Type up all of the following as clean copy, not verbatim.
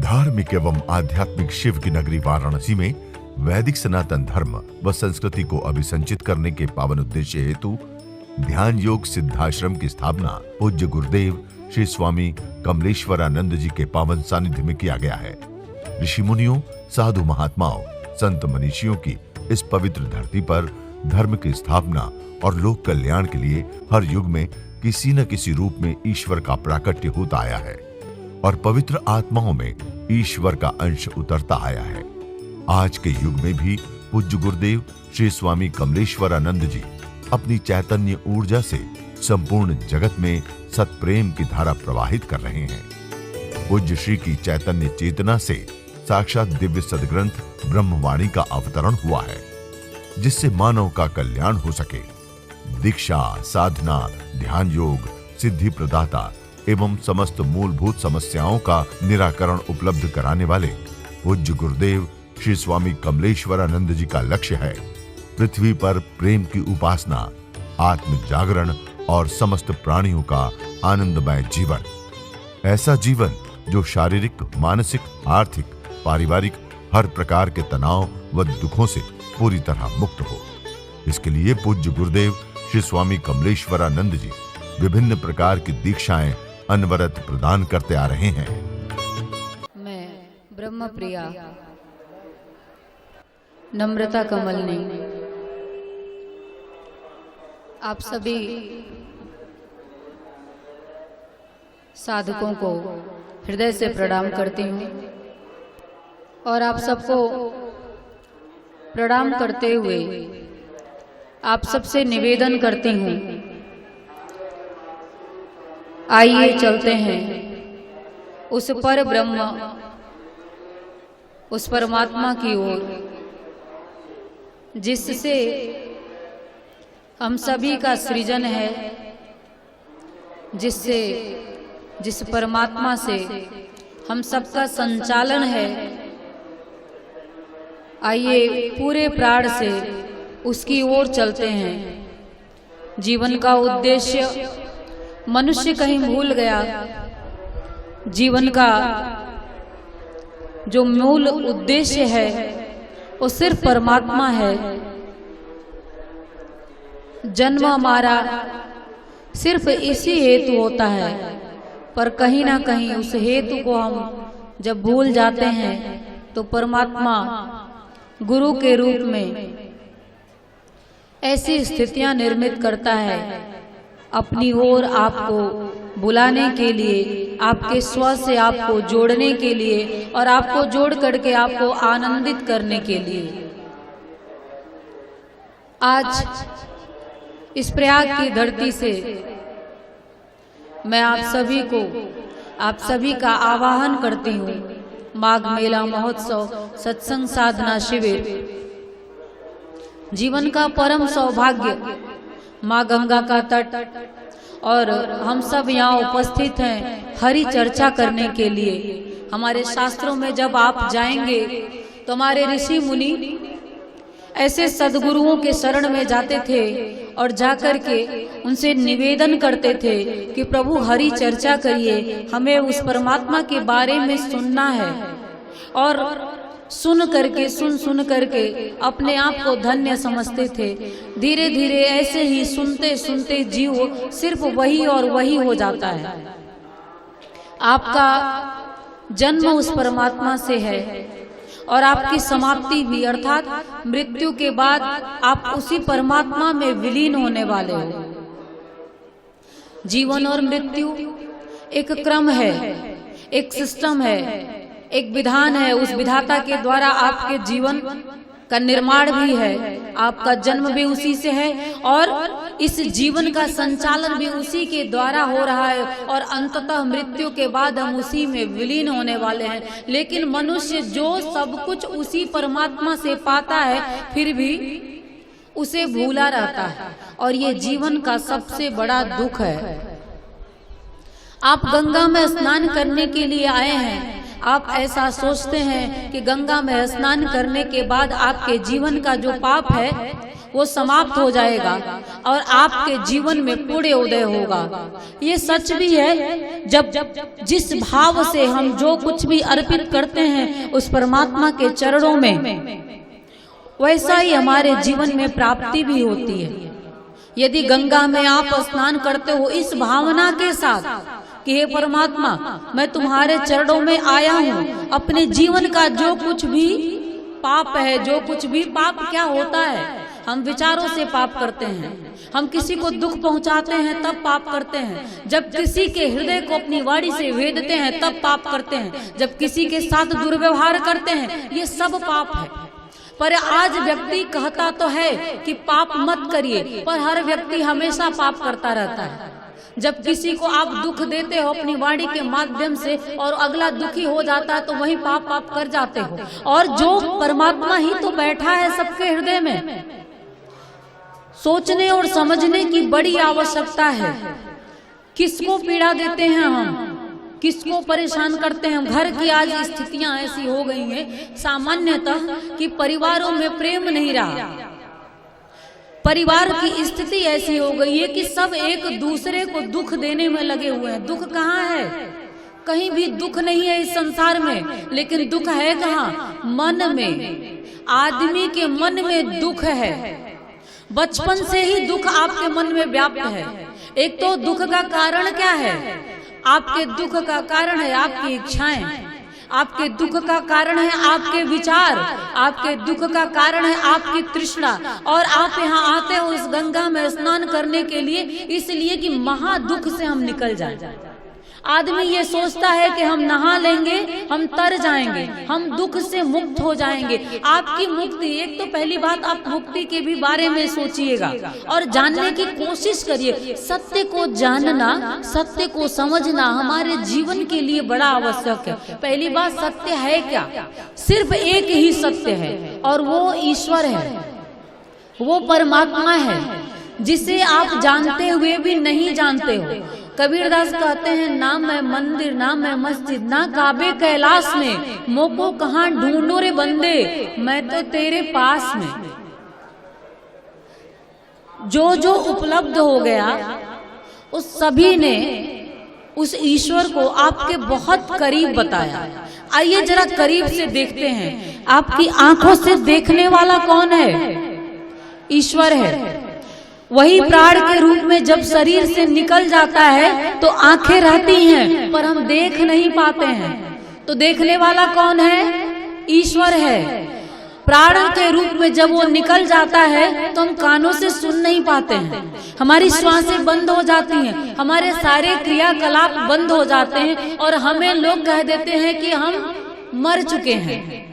धार्मिक एवं आध्यात्मिक शिव की नगरी वाराणसी में वैदिक सनातन धर्म व संस्कृति को अभिसंचित करने के पावन उद्देश्य हेतु ध्यान योग सिद्धाश्रम की स्थापना पूज्य गुरुदेव श्री स्वामी कमलेश्वरानंद जी के पावन सानिध्य में किया गया है। ऋषि मुनियों, साधु महात्माओं, संत मनीषियों की इस पवित्र धरती पर धर्म की स्थापना और लोक कल्याण के लिए हर युग में किसी न किसी रूप में ईश्वर का प्राकट्य होता आया है और पवित्र आत्माओं में ईश्वर का अंश उतरता आया है। आज के युग में भी पूज्य गुरुदेव श्री स्वामी कमलेश्वरानंद जी अपनी चैतन्य ऊर्जा से संपूर्ण जगत में सत्प्रेम की धारा प्रवाहित कर रहे हैं। पूज्य श्री की चैतन्य चेतना से साक्षात दिव्य सदग्रंथ ब्रह्मवाणी का अवतरण हुआ है, जिससे मानव का कल्याण हो सके। दीक्षा, साधना, ध्यान योग, सिद्धि प्रदाता एवं समस्त मूलभूत समस्याओं का निराकरण उपलब्ध कराने वाले पूज्य गुरुदेव श्री स्वामी कमलेश्वरानंद जी का लक्ष्य है पृथ्वी पर प्रेम की उपासना, आत्म जागरण और समस्त प्राणियों का आनंदमय जीवन। ऐसा जीवन जो शारीरिक, मानसिक, आर्थिक, पारिवारिक हर प्रकार के तनाव व दुखों से पूरी तरह मुक्त हो। इसके लिए पूज्य गुरुदेव श्री स्वामी कमलेश्वरानंद जी विभिन्न प्रकार की दीक्षाएं अनवरत प्रदान करते आ रहे हैं। मैं ब्रह्मप्रिया नम्रता कमलनी आप सभी साधकों को हृदय से प्रणाम करती हूँ और आप सबको प्रणाम करते हुए आप सबसे निवेदन करती हूँ, आइए चलते हैं उस पर ब्रह्म, उस परमात्मा की ओर जिससे हम सभी का सृजन है, जिस परमात्मा से हम सबका संचालन है। आइए पूरे प्राण से उसकी ओर चलते हैं। जीवन का उद्देश्य मनुष्य कहीं भूल गया। जीवन का जो मूल उद्देश्य है वो सिर्फ परमात्मा है। जन्म हमारा सिर्फ इसी हेतु होता है, पर कहीं ना कहीं उस हेतु को हम जब भूल जाते हैं तो परमात्मा गुरु के रूप में ऐसी स्थितियां निर्मित करता है अपनी ओर आपको बुलाने के लिए, आपके स्व से आपको जोड़ने के लिए और आपको जोड़ करके आपको आनंदित करने के लिए। आज इस प्रयाग की धरती से मैं आप सभी का आवाहन करती हूँ। माघ मेला महोत्सव सत्संग साधना शिविर जीवन का परम सौभाग्य, माँ गंगा का तट और हम सब यहाँ उपस्थित हैं हरि चर्चा करने के लिए। हमारे शास्त्रों में जब आप जाएंगे तो हमारे ऋषि मुनि ऐसे सद्गुरुओं के शरण में जाते थे और जाकर के उनसे निवेदन करते थे कि प्रभु हरि चर्चा करिए, हमें उस परमात्मा के बारे में सुनना है। और सुन करके अपने आप को धन्य समझते थे। धीरे धीरे ऐसे ही सुनते सुनते जीव सिर्फ वही और वही हो जाता है। आपका जन्म उस परमात्मा से है और आपकी समाप्ति भी, अर्थात मृत्यु के बाद आप उसी परमात्मा में विलीन होने वाले हो। जीवन और मृत्यु एक क्रम है, एक सिस्टम है, एक विधान है। उस विधाता के द्वारा आपके जीवन का निर्माण भी है, आपका जन्म भी उसी से है और इस जीवन का संचालन भी उसी के द्वारा हो रहा है और अंततः मृत्यु के बाद हम उसी में विलीन होने वाले हैं। लेकिन मनुष्य जो सब कुछ उसी परमात्मा से पाता है फिर भी उसे भूला रहता है और ये जीवन का सबसे बड़ा दुख है। आप गंगा में स्नान करने के लिए आए हैं, आप ऐसा सोचते हैं कि गंगा में स्नान करने के बाद आपके जीवन का जो पाप है वो समाप्त हो जाएगा और आपके जीवन में पुण्य उदय होगा। ये सच भी है। जब जिस भाव से हम जो कुछ भी अर्पित करते हैं उस परमात्मा के चरणों में, वैसा ही हमारे जीवन में प्राप्ति भी होती है। यदि गंगा में आप स्नान करते हो इस भावना के साथ कि हे परमात्मा, मैं तुम्हारे चरणों में आया हूँ, अपने जीवन का जो कुछ भी पाप है, जो कुछ भी पाप क्या होता है, हम विचारों से पाप करते हैं, हम किसी को दुख पहुंचाते हैं तब पाप करते हैं, जब किसी के हृदय को अपनी वाणी से वेदते हैं तब पाप करते हैं, जब किसी के साथ दुर्व्यवहार करते हैं, ये सब पाप है। पर आज व्यक्ति कहता तो है कि पाप मत करिए, पर हर व्यक्ति हमेशा पाप करता रहता है। जब किसी को आप दुख देते हो अपनी वाणी के माध्यम से और अगला दुखी हो जाता है तो वही पाप कर जाते हो। और जो परमात्मा ही तो बैठा है सबके हृदय में, सोचने और समझने की बड़ी आवश्यकता है। किसको पीड़ा देते हैं हम, किसको परेशान करते हैं हम। घर की आज स्थितियां ऐसी हो गई हैं सामान्यतः कि परिवारों में प्रेम नहीं रहा। परिवार की स्थिति ऐसी हो गई है कि सब एक दूसरे को दुख देने में लगे हुए हैं। दुख कहाँ है? कहीं भी दुख नहीं है इस संसार में, लेकिन दुख है कहाँ? मन में। आदमी के मन में दुख है। बचपन से ही दुख आपके मन में व्याप्त है। एक तो दुख का कारण क्या है? आपके दुख का कारण है आपकी इच्छाएं, आपके दुख का कारण है आपके विचार, आपके दुख का कारण है आपकी तृष्णा। और आप यहाँ आते हो इस गंगा में स्नान करने के लिए, इसलिए कि महा दुख से हम निकल जाए। आदमी ये सोचता है कि हम नहा लेंगे, हम तर जाएंगे, हम दुख से मुक्त हो जाएंगे। आपकी मुक्ति, एक तो पहली बात आप मुक्ति के भी बारे में सोचिएगा और जानने की कोशिश करिए। सत्य को जानना, सत्य को समझना हमारे जीवन के लिए बड़ा आवश्यक है। पहली बात, सत्य है क्या? सिर्फ एक ही सत्य है और वो ईश्वर है, वो परमात्मा है, जिसे आप जानते हुए भी नहीं जानते हो। कबीरदास कहते हैं, ना मैं मंदिर ना मैं मस्जिद ना काबे कैलाश में, मोको कहाँ ढूंढो रे बंदे, मैं तो तेरे पास में। जो जो उपलब्ध हो गया उस सभी ने उस ईश्वर को आपके बहुत करीब बताया। आइए जरा करीब से देखते हैं, आपकी आंखों से देखने वाला कौन है? ईश्वर है। वही प्राण के रूप में जब शरीर से निकल जाता है तो आंखें रहती हैं पर हम देख नहीं पाते हैं। तो देखने वाला कौन है? ईश्वर है। प्राण के रूप में जब वो निकल जाता है तो हम कानों से सुन नहीं पाते हैं, हमारी श्वासें बंद हो जाती हैं, हमारे सारे क्रियाकलाप बंद हो जाते हैं और हमें लोग कह देते हैं कि हम मर चुके हैं।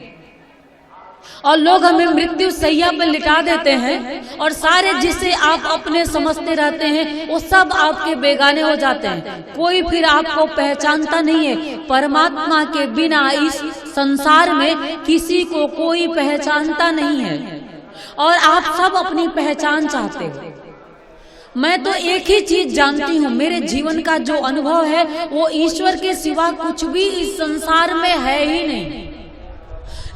और लोग हमें मृत्यु सैया पर लिटा देते हैं और सारे जिसे आप अपने समझते रहते हैं वो सब आपके बेगाने हो जाते हैं। कोई फिर आपको पहचानता नहीं है। परमात्मा के बिना इस संसार में किसी को कोई पहचानता नहीं है और आप सब अपनी पहचान चाहते हो। मैं तो एक ही चीज जानती हूँ, मेरे जीवन का जो अनुभव है वो ईश्वर के सिवा कुछ भी इस संसार में है ही नहीं।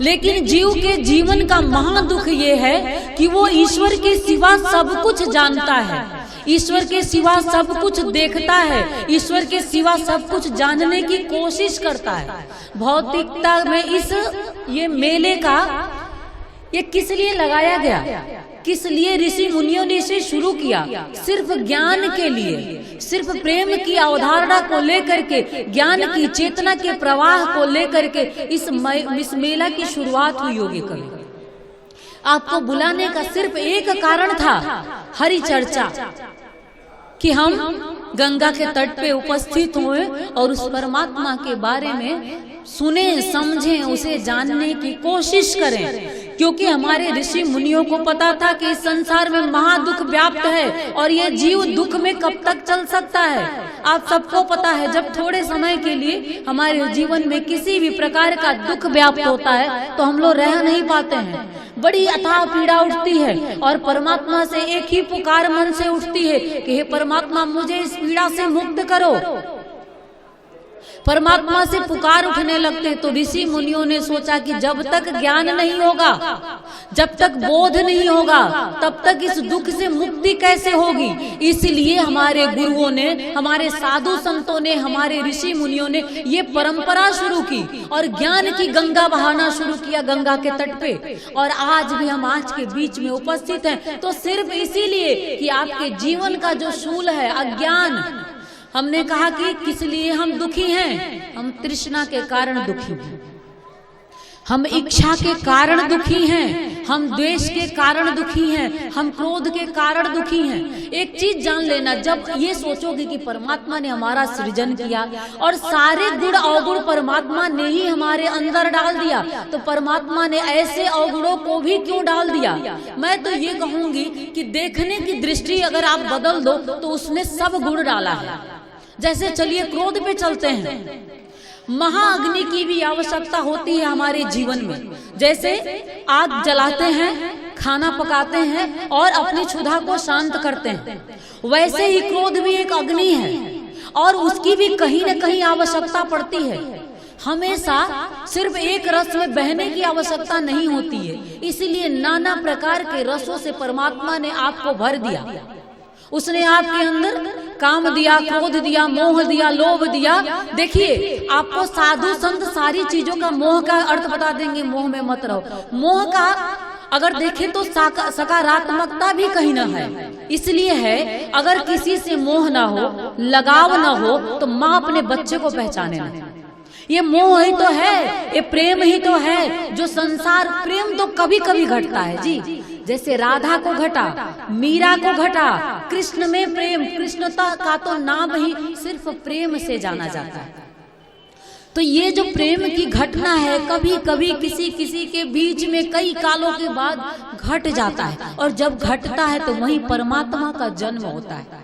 लेकिन जीव के जीवन का महादुख ये है कि वो ईश्वर के सिवा सब कुछ जानता है, ईश्वर के सिवा सब कुछ देखता है, ईश्वर के सिवा सब कुछ जानने की कोशिश करता है। भौतिकता में ये मेले का ये किस लिए लगाया गया? किस लिए ऋषि मुनियों ने इसे शुरू किया? सिर्फ ज्ञान के लिए, सिर्फ प्रेम की अवधारणा को लेकर के, ज्ञान की चेतना के प्रवाह को लेकर के इस मेला की शुरुआत हुई होगी। कभी आपको बुलाने का सिर्फ एक कारण था, हरि चर्चा, कि हम गंगा के तट पे उपस्थित हुए और उस परमात्मा के बारे में सुने, समझें, उसे जानने की कोशिश करें। क्योंकि हमारे ऋषि मुनियों को पता था कि इस संसार में महादुख व्याप्त है और ये जीव दुख में कब तक चल सकता है। आप सबको पता है, जब थोड़े समय के लिए हमारे जीवन में किसी भी प्रकार का दुख व्याप्त होता है तो हम लोग रह नहीं पाते हैं, बड़ी अथाह पीड़ा उठती है और परमात्मा से एक ही पुकार मन से उठती है कि हे परमात्मा, मुझे इस पीड़ा से मुक्त करो। परमात्मा से पुकार उठने लगते। तो ऋषि मुनियों ने सोचा कि जब तक ज्ञान नहीं होगा, जब तक बोध नहीं होगा, तब तक इस दुख से मुक्ति कैसे होगी। इसलिए हमारे गुरुओं ने, हमारे साधु संतों ने, हमारे ऋषि मुनियों ने ये परंपरा शुरू की और ज्ञान की गंगा बहाना शुरू किया गंगा के तट पे। और आज भी हम आज के बीच में उपस्थित हैं तो सिर्फ इसीलिए कि आपके जीवन का जो शूल है अज्ञान। हमने कहा कि किस लिए हम दुखी हैं, हम तृष्णा के कारण दुखी हैं, हम इच्छा के कारण दुखी हैं, हम द्वेष के कारण दुखी हैं, हम क्रोध के कारण दुखी हैं। एक चीज जान लेना, जब ये सोचोगे कि परमात्मा ने हमारा सृजन किया और सारे गुण अवगुण परमात्मा ने ही हमारे अंदर डाल दिया, तो परमात्मा ने ऐसे अवगुणों को भी क्यों डाल दिया। मैं तो ये कहूंगी कि देखने की दृष्टि अगर आप बदल दो तो उसने सब गुण डाला है। जैसे चलिए क्रोध पे चलते हैं, महाअग्नि की भी आवश्यकता होती है हमारे जीवन में। जैसे आग जलाते हैं, खाना पकाते हैं और अपनी क्षुधा को शांत करते हैं, वैसे ही क्रोध भी एक अग्नि है और उसकी भी कहीं न कहीं आवश्यकता पड़ती है। हमेशा सिर्फ एक रस में बहने की आवश्यकता नहीं होती है, इसीलिए नाना प्रकार के रसों से परमात्मा ने आपको भर दिया। उसने आपके अंदर काम दिया, क्रोध दिया, मोह दिया, लोभ दिया। देखिए आपको साधु संत सारी चीजों का मोह का अर्थ बता देंगे, मोह में मत रहो। मोह का अगर देखें तो सकारात्मकता भी कहीं ना है। इसलिए है अगर किसी से मोह ना हो, लगाव ना हो, तो माँ अपने बच्चे को पहचाने ना। ये मोह ही तो है, ये प्रेम ही तो है जो संसार। प्रेम तो कभी कभी घटता है जी, जैसे राधा को घटा, मीरा को घटा, कृष्ण में प्रेम। कृष्णता का तो नाम ही सिर्फ प्रेम से जाना जाता है। तो ये जो प्रेम की घटना है कभी कभी किसी किसी के बीच में कई कालों के बाद घट जाता है, और जब घटता है तो वहीं परमात्मा का जन्म होता है।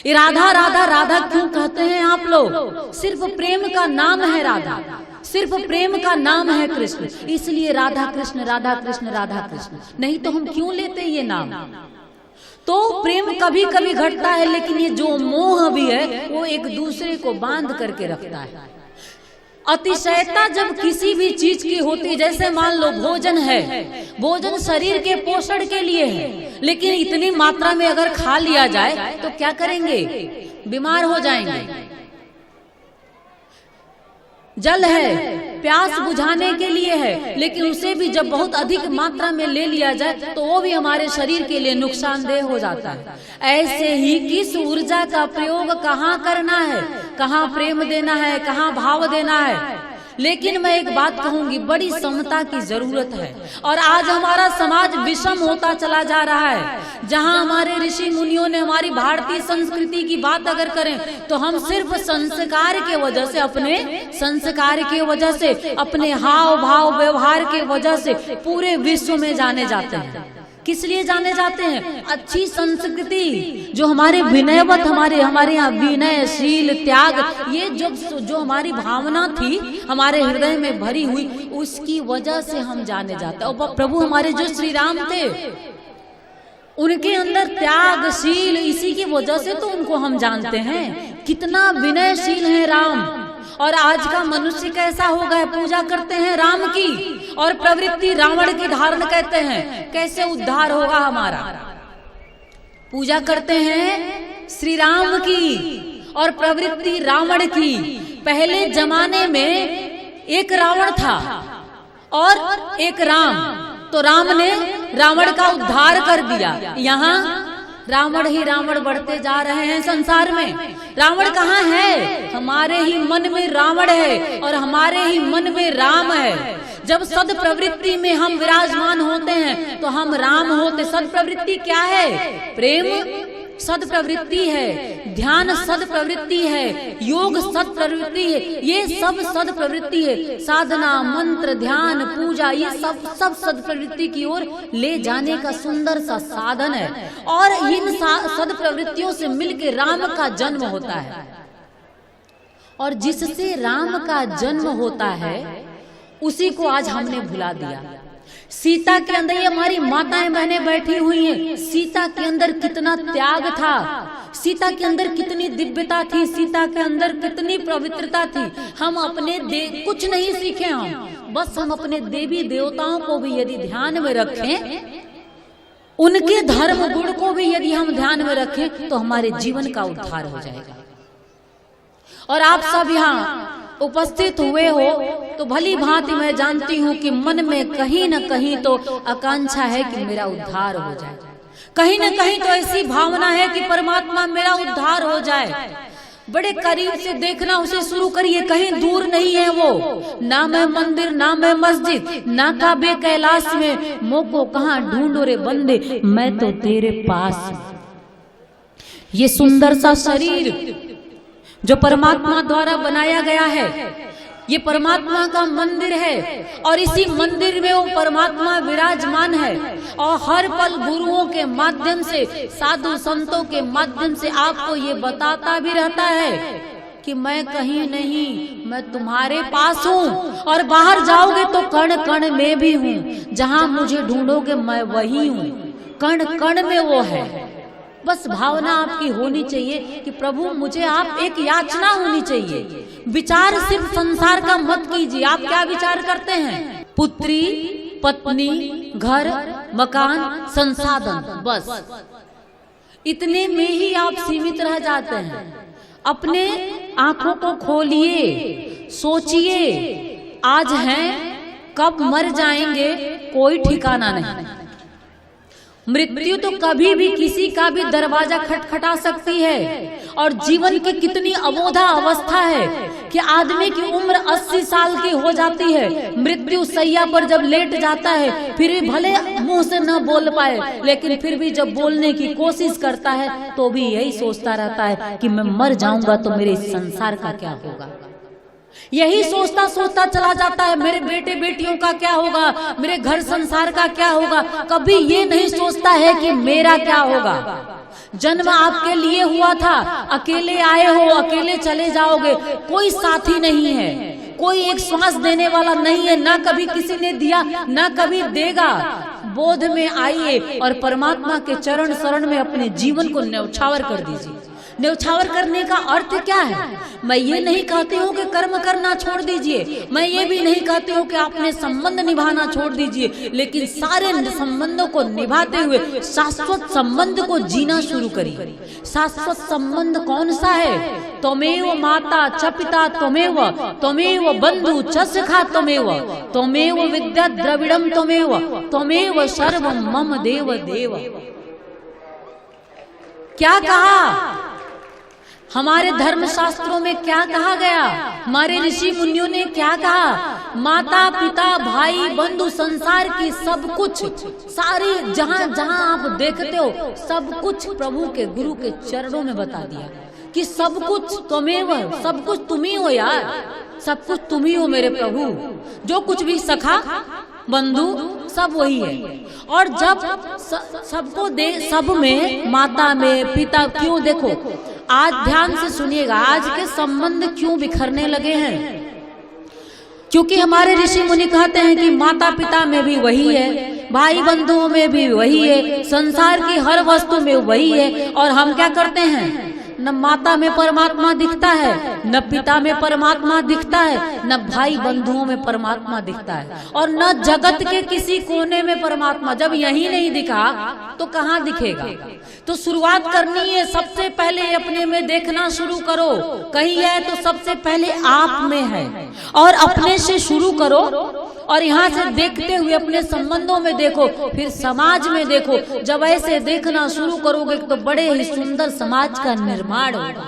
राधा राधा राधा क्यों कहते हैं आप लोग? सिर्फ प्रेम का नाम है राधा, सिर्फ प्रेम का नाम है कृष्ण, इसलिए राधा कृष्ण राधा कृष्ण राधा कृष्ण। नहीं तो हम क्यों लेते ये नाम? तो प्रेम कभी कभी घटता है, लेकिन ये जो मोह भी है वो एक दूसरे को बांध करके रखता है। अतिशयता जब किसी भी चीज की होती, जैसे मान लो भोजन है, भोजन शरीर के पोषण के लिए है, लेकिन इतनी मात्रा में अगर खा लिया जाए तो क्या करेंगे? बीमार हो जाएंगे। जल है प्यास बुझाने के लिए है, लेकिन उसे भी जब बहुत अधिक मात्रा में ले लिया जाए तो वो भी हमारे शरीर के लिए नुकसानदेह हो जाता है। ऐसे ही किस ऊर्जा का प्रयोग कहाँ करना है, कहाँ प्रेम देना है, कहाँ भाव देना है। लेकिन मैं एक बात कहूंगी, बड़ी समता की जरूरत है। और आज हमारा समाज विषम होता चला जा रहा है। जहां हमारे ऋषि मुनियों ने हमारी भारतीय संस्कृति की बात अगर करें तो हम सिर्फ संस्कार के वजह से, अपने संस्कार के वजह से, अपने हाव भाव व्यवहार के वजह से पूरे विश्व में जाने जाते हैं। किस लिए जाने जाते हैं? अच्छी संस्कृति जो हमारे विनयवत, हमारे यहाँ विनयशील, त्याग, ये जो हमारी भावना थी हमारे हृदय में भरी हुई, उसकी वजह से हम जाने जाते हैं। और प्रभु हमारे जो श्री राम थे उनके अंदर त्यागशील, इसी की वजह से तो उनको हम जानते हैं। कितना विनयशील है राम। और आज का मनुष्य कैसा हो गया? पूजा करते हैं राम की और प्रवृत्ति रावण की धारण कहते हैं। कैसे उद्धार होगा हमारा? पूजा करते हैं श्री राम की और प्रवृत्ति रावण की। पहले जमाने में एक रावण था और एक राम, तो राम ने रावण का उद्धार कर दिया। यहाँ रावण ही रावण बढ़ते जा रहे हैं संसार में। रावण कहाँ है? हमारे ही मन में रावण है और हमारे ही मन में राम है। जब सद प्रवृत्ति में हम विराजमान होते हैं तो हम राम होते। सद प्रवृत्ति क्या है? प्रेम सद प्रवृत्ति है, ध्यान सद प्रवृत्ति है, योग सद प्रवृत्ति है, ये सब सद प्रवृत्ति है। साधना, मंत्र, ध्यान, पूजा, ये सब सद प्रवृत्ति की ओर ले जाने का सुंदर सा साधन है। और इन सद प्रवृत्तियों से मिलकर राम का जन्म होता है। और जिससे राम का जन्म होता है उसी को आज हमने भुला दिया। सीता के अंदर, ये हमारी माताएं बहनें बैठी हुई हैं, सीता के अंदर कितना त्याग था, सीता के अंदर कितनी दिव्यता थी, सीता के अंदर कितनी पवित्रता थी। हम अपने कुछ नहीं सीखे, हम बस हम अपने देवी देवताओं को भी यदि ध्यान में रखें, उनके धर्म गुण को भी यदि हम ध्यान में रखें, तो हमारे जीवन का उद्धार हो जाएगा। और आप सब यहाँ उपस्थित हुए हो तो भली भांति मैं जानती हूँ कि मन में कहीं न कहीं तो आकांक्षा है कि मेरा उद्धार हो जाए, कहीं न कहीं तो ऐसी भावना है कि परमात्मा मेरा उद्धार हो जाए। बड़े करीब से देखना उसे शुरू करिए, कहीं दूर नहीं है वो। ना मैं मंदिर, ना मैं मस्जिद, ना काबे कैलाश में, मोको कहाँ ढूंढो रे बंदे, मैं तो तेरे पास। ये सुंदर सा शरीर जो परमात्मा द्वारा बनाया गया है, ये परमात्मा का मंदिर है, और इसी मंदिर में वो परमात्मा विराजमान है। और हर पल गुरुओं के माध्यम से, साधु संतों के माध्यम से आपको ये बताता भी रहता है कि मैं कहीं नहीं, मैं तुम्हारे पास हूँ, और बाहर जाओगे तो कण कण में भी हूँ, जहाँ मुझे ढूंढोगे मैं वही हूँ, कण कण में वो है। बस भावना आपकी होनी चाहिए कि प्रभु मुझे आप, एक याचना होनी चाहिए। विचार सिर्फ संसार का मत कीजिए। आप क्या विचार करते हैं? पुत्री, पत्नी, घर, मकान, संसाधन, बस इतने में ही आप सीमित रह जाते हैं। अपने आंखों को खोलिए, सोचिए, आज हैं, कब मर जाएंगे कोई ठिकाना नहीं। मृत्यु तो कभी भी किसी का भी दरवाजा खटखटा सकती है। और जीवन की कितनी अबोधा अवस्था है कि आदमी की उम्र 80 साल की हो जाती है, मृत्यु सैया पर जब लेट जाता है, फिर भी भले मुंह से न बोल पाए, लेकिन फिर भी जब बोलने की कोशिश करता है तो भी यही सोचता रहता है कि मैं मर जाऊंगा तो मेरे इस संसार का क्या होगा। यही सोचता सोचता चला जाता है, मेरे बेटे बेटियों का क्या होगा, मेरे घर संसार का क्या होगा। कभी ये नहीं सोचता है कि मेरा क्या होगा। जन्म आपके लिए हुआ था, अकेले आए हो, अकेले चले जाओगे, कोई साथी नहीं है, कोई एक श्वास देने वाला नहीं है, ना कभी किसी ने दिया, ना कभी देगा। बोध में आइए और परमात्मा के चरण शरण में अपने जीवन को न्यौछावर कर दीजिए। न्यौछावर करने का अर्थ क्या है? मैं ये नहीं कहती हूँ कि कर्म करना छोड़ दीजिए, मैं ये भी नहीं कहती हूँ कि आपने संबंध निभाना छोड़ दीजिए, लेकिन सारे संबंधों को निभाते हुए शाश्वत संबंध को जीना शुरू करिए। शाश्वत संबंध कौन सा है? त्वमेव माता च पिता त्वमेव, त्वमेव बंधु च सखा त्वमेव, त्वमेव विद्या द्रविड़म त्वमेव, त्वमेव सर्वं मम देव देव। क्या कहा? हमारे धर्म शास्त्रों में क्या कहा गया? हमारे ऋषि मुनियों ने क्या कहा? माता पिता भाई बंधु संसार की सब कुछ, सारी जहाँ जहाँ आप देखते हो सब कुछ प्रभु के गुरु के चरणों में बता दिया कि सब कुछ त्वमेव, सब कुछ तुम ही हो यार, सब कुछ तुम ही हो मेरे प्रभु। जो कुछ भी सखा बंधु सब वही है। और जब सबको दे, सब में, माता में, पिता, क्यों देखो आज ध्यान से सुनिएगा, आज के संबंध क्यों बिखरने लगे हैं? क्योंकि हमारे ऋषि मुनि कहते हैं कि माता पिता में भी वही है, भाई बंधुओं में भी वही है, संसार की हर वस्तु में वही है। और हम क्या करते हैं? न माता में परमात्मा दिखता है, न पिता में परमात्मा दिखता है, न भाई बंधुओं में परमात्मा दिखता है, और न जगत के किसी कोने में परमात्मा। जब यही नहीं दिखा तो कहाँ दिखेगा? तो शुरुआत करनी है, सबसे पहले अपने में देखना शुरू करो। कहीं है तो सबसे पहले आप में है, और अपने से शुरू करो। और यहाँ से देखते हुए अपने संबंधों में देखो, फिर समाज में देखो। जब ऐसे देखना शुरू करोगे तो बड़े ही सुंदर समाज का निर्माण होगा।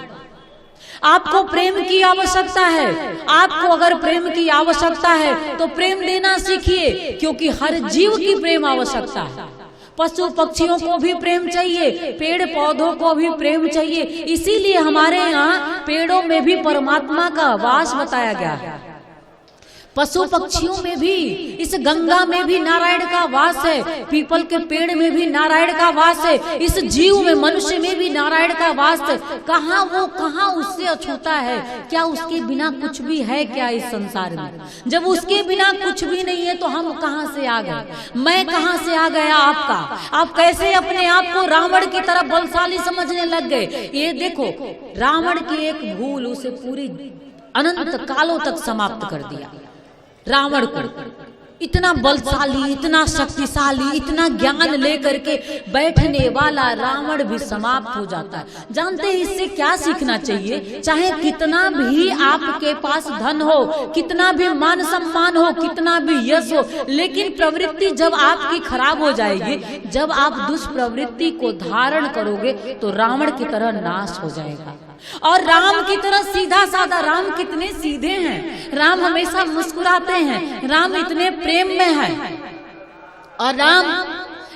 आपको प्रेम की आवश्यकता है। आपको अगर प्रेम की आवश्यकता है तो प्रेम देना सीखिए, क्योंकि हर जीव की प्रेम आवश्यकता है। पशु पक्षियों को भी प्रेम चाहिए, पेड़ पौधों को भी प्रेम चाहिए। इसीलिए हमारे यहाँ पेड़ों में भी परमात्मा का वास बताया गया है। पशु पक्षियों में भी, इस गंगा में भी नारायण का वास है, पीपल के पेड़ में भी नारायण का वास है, इस जीव में, मनुष्य में भी नारायण का वास है। कहाँ उससे अछूता है? क्या उसके बिना कुछ भी है क्या इस संसार में? जब उसके बिना कुछ भी नहीं है तो हम कहाँ से आ गए? मैं कहाँ से आ गया आपका? आप कैसे अपने आप को रावण की तरह बलशाली समझने लग गए? ये देखो, रावण की एक भूल उसे पूरी अनंत कालों तक समाप्त कर दिया। रावण को इतना बलशाली, इतना शक्तिशाली, इतना ज्ञान लेकर के बैठने वाला रावण भी समाप्त हो जाता है। जानते हैं इससे क्या सीखना चाहिए? चाहे कितना भी आपके पास धन हो, कितना भी मान सम्मान हो, कितना भी यश हो, लेकिन प्रवृत्ति जब आपकी खराब हो जाएगी, जब आप दुष्प्रवृत्ति को धारण करोगे तो रावण की तरह नाश हो जाएगा। और राम की तरह सीधा साधा, राम कितने सीधे हैं, राम हमेशा मुस्कुराते हैं, राम इतने प्रेम में है, और राम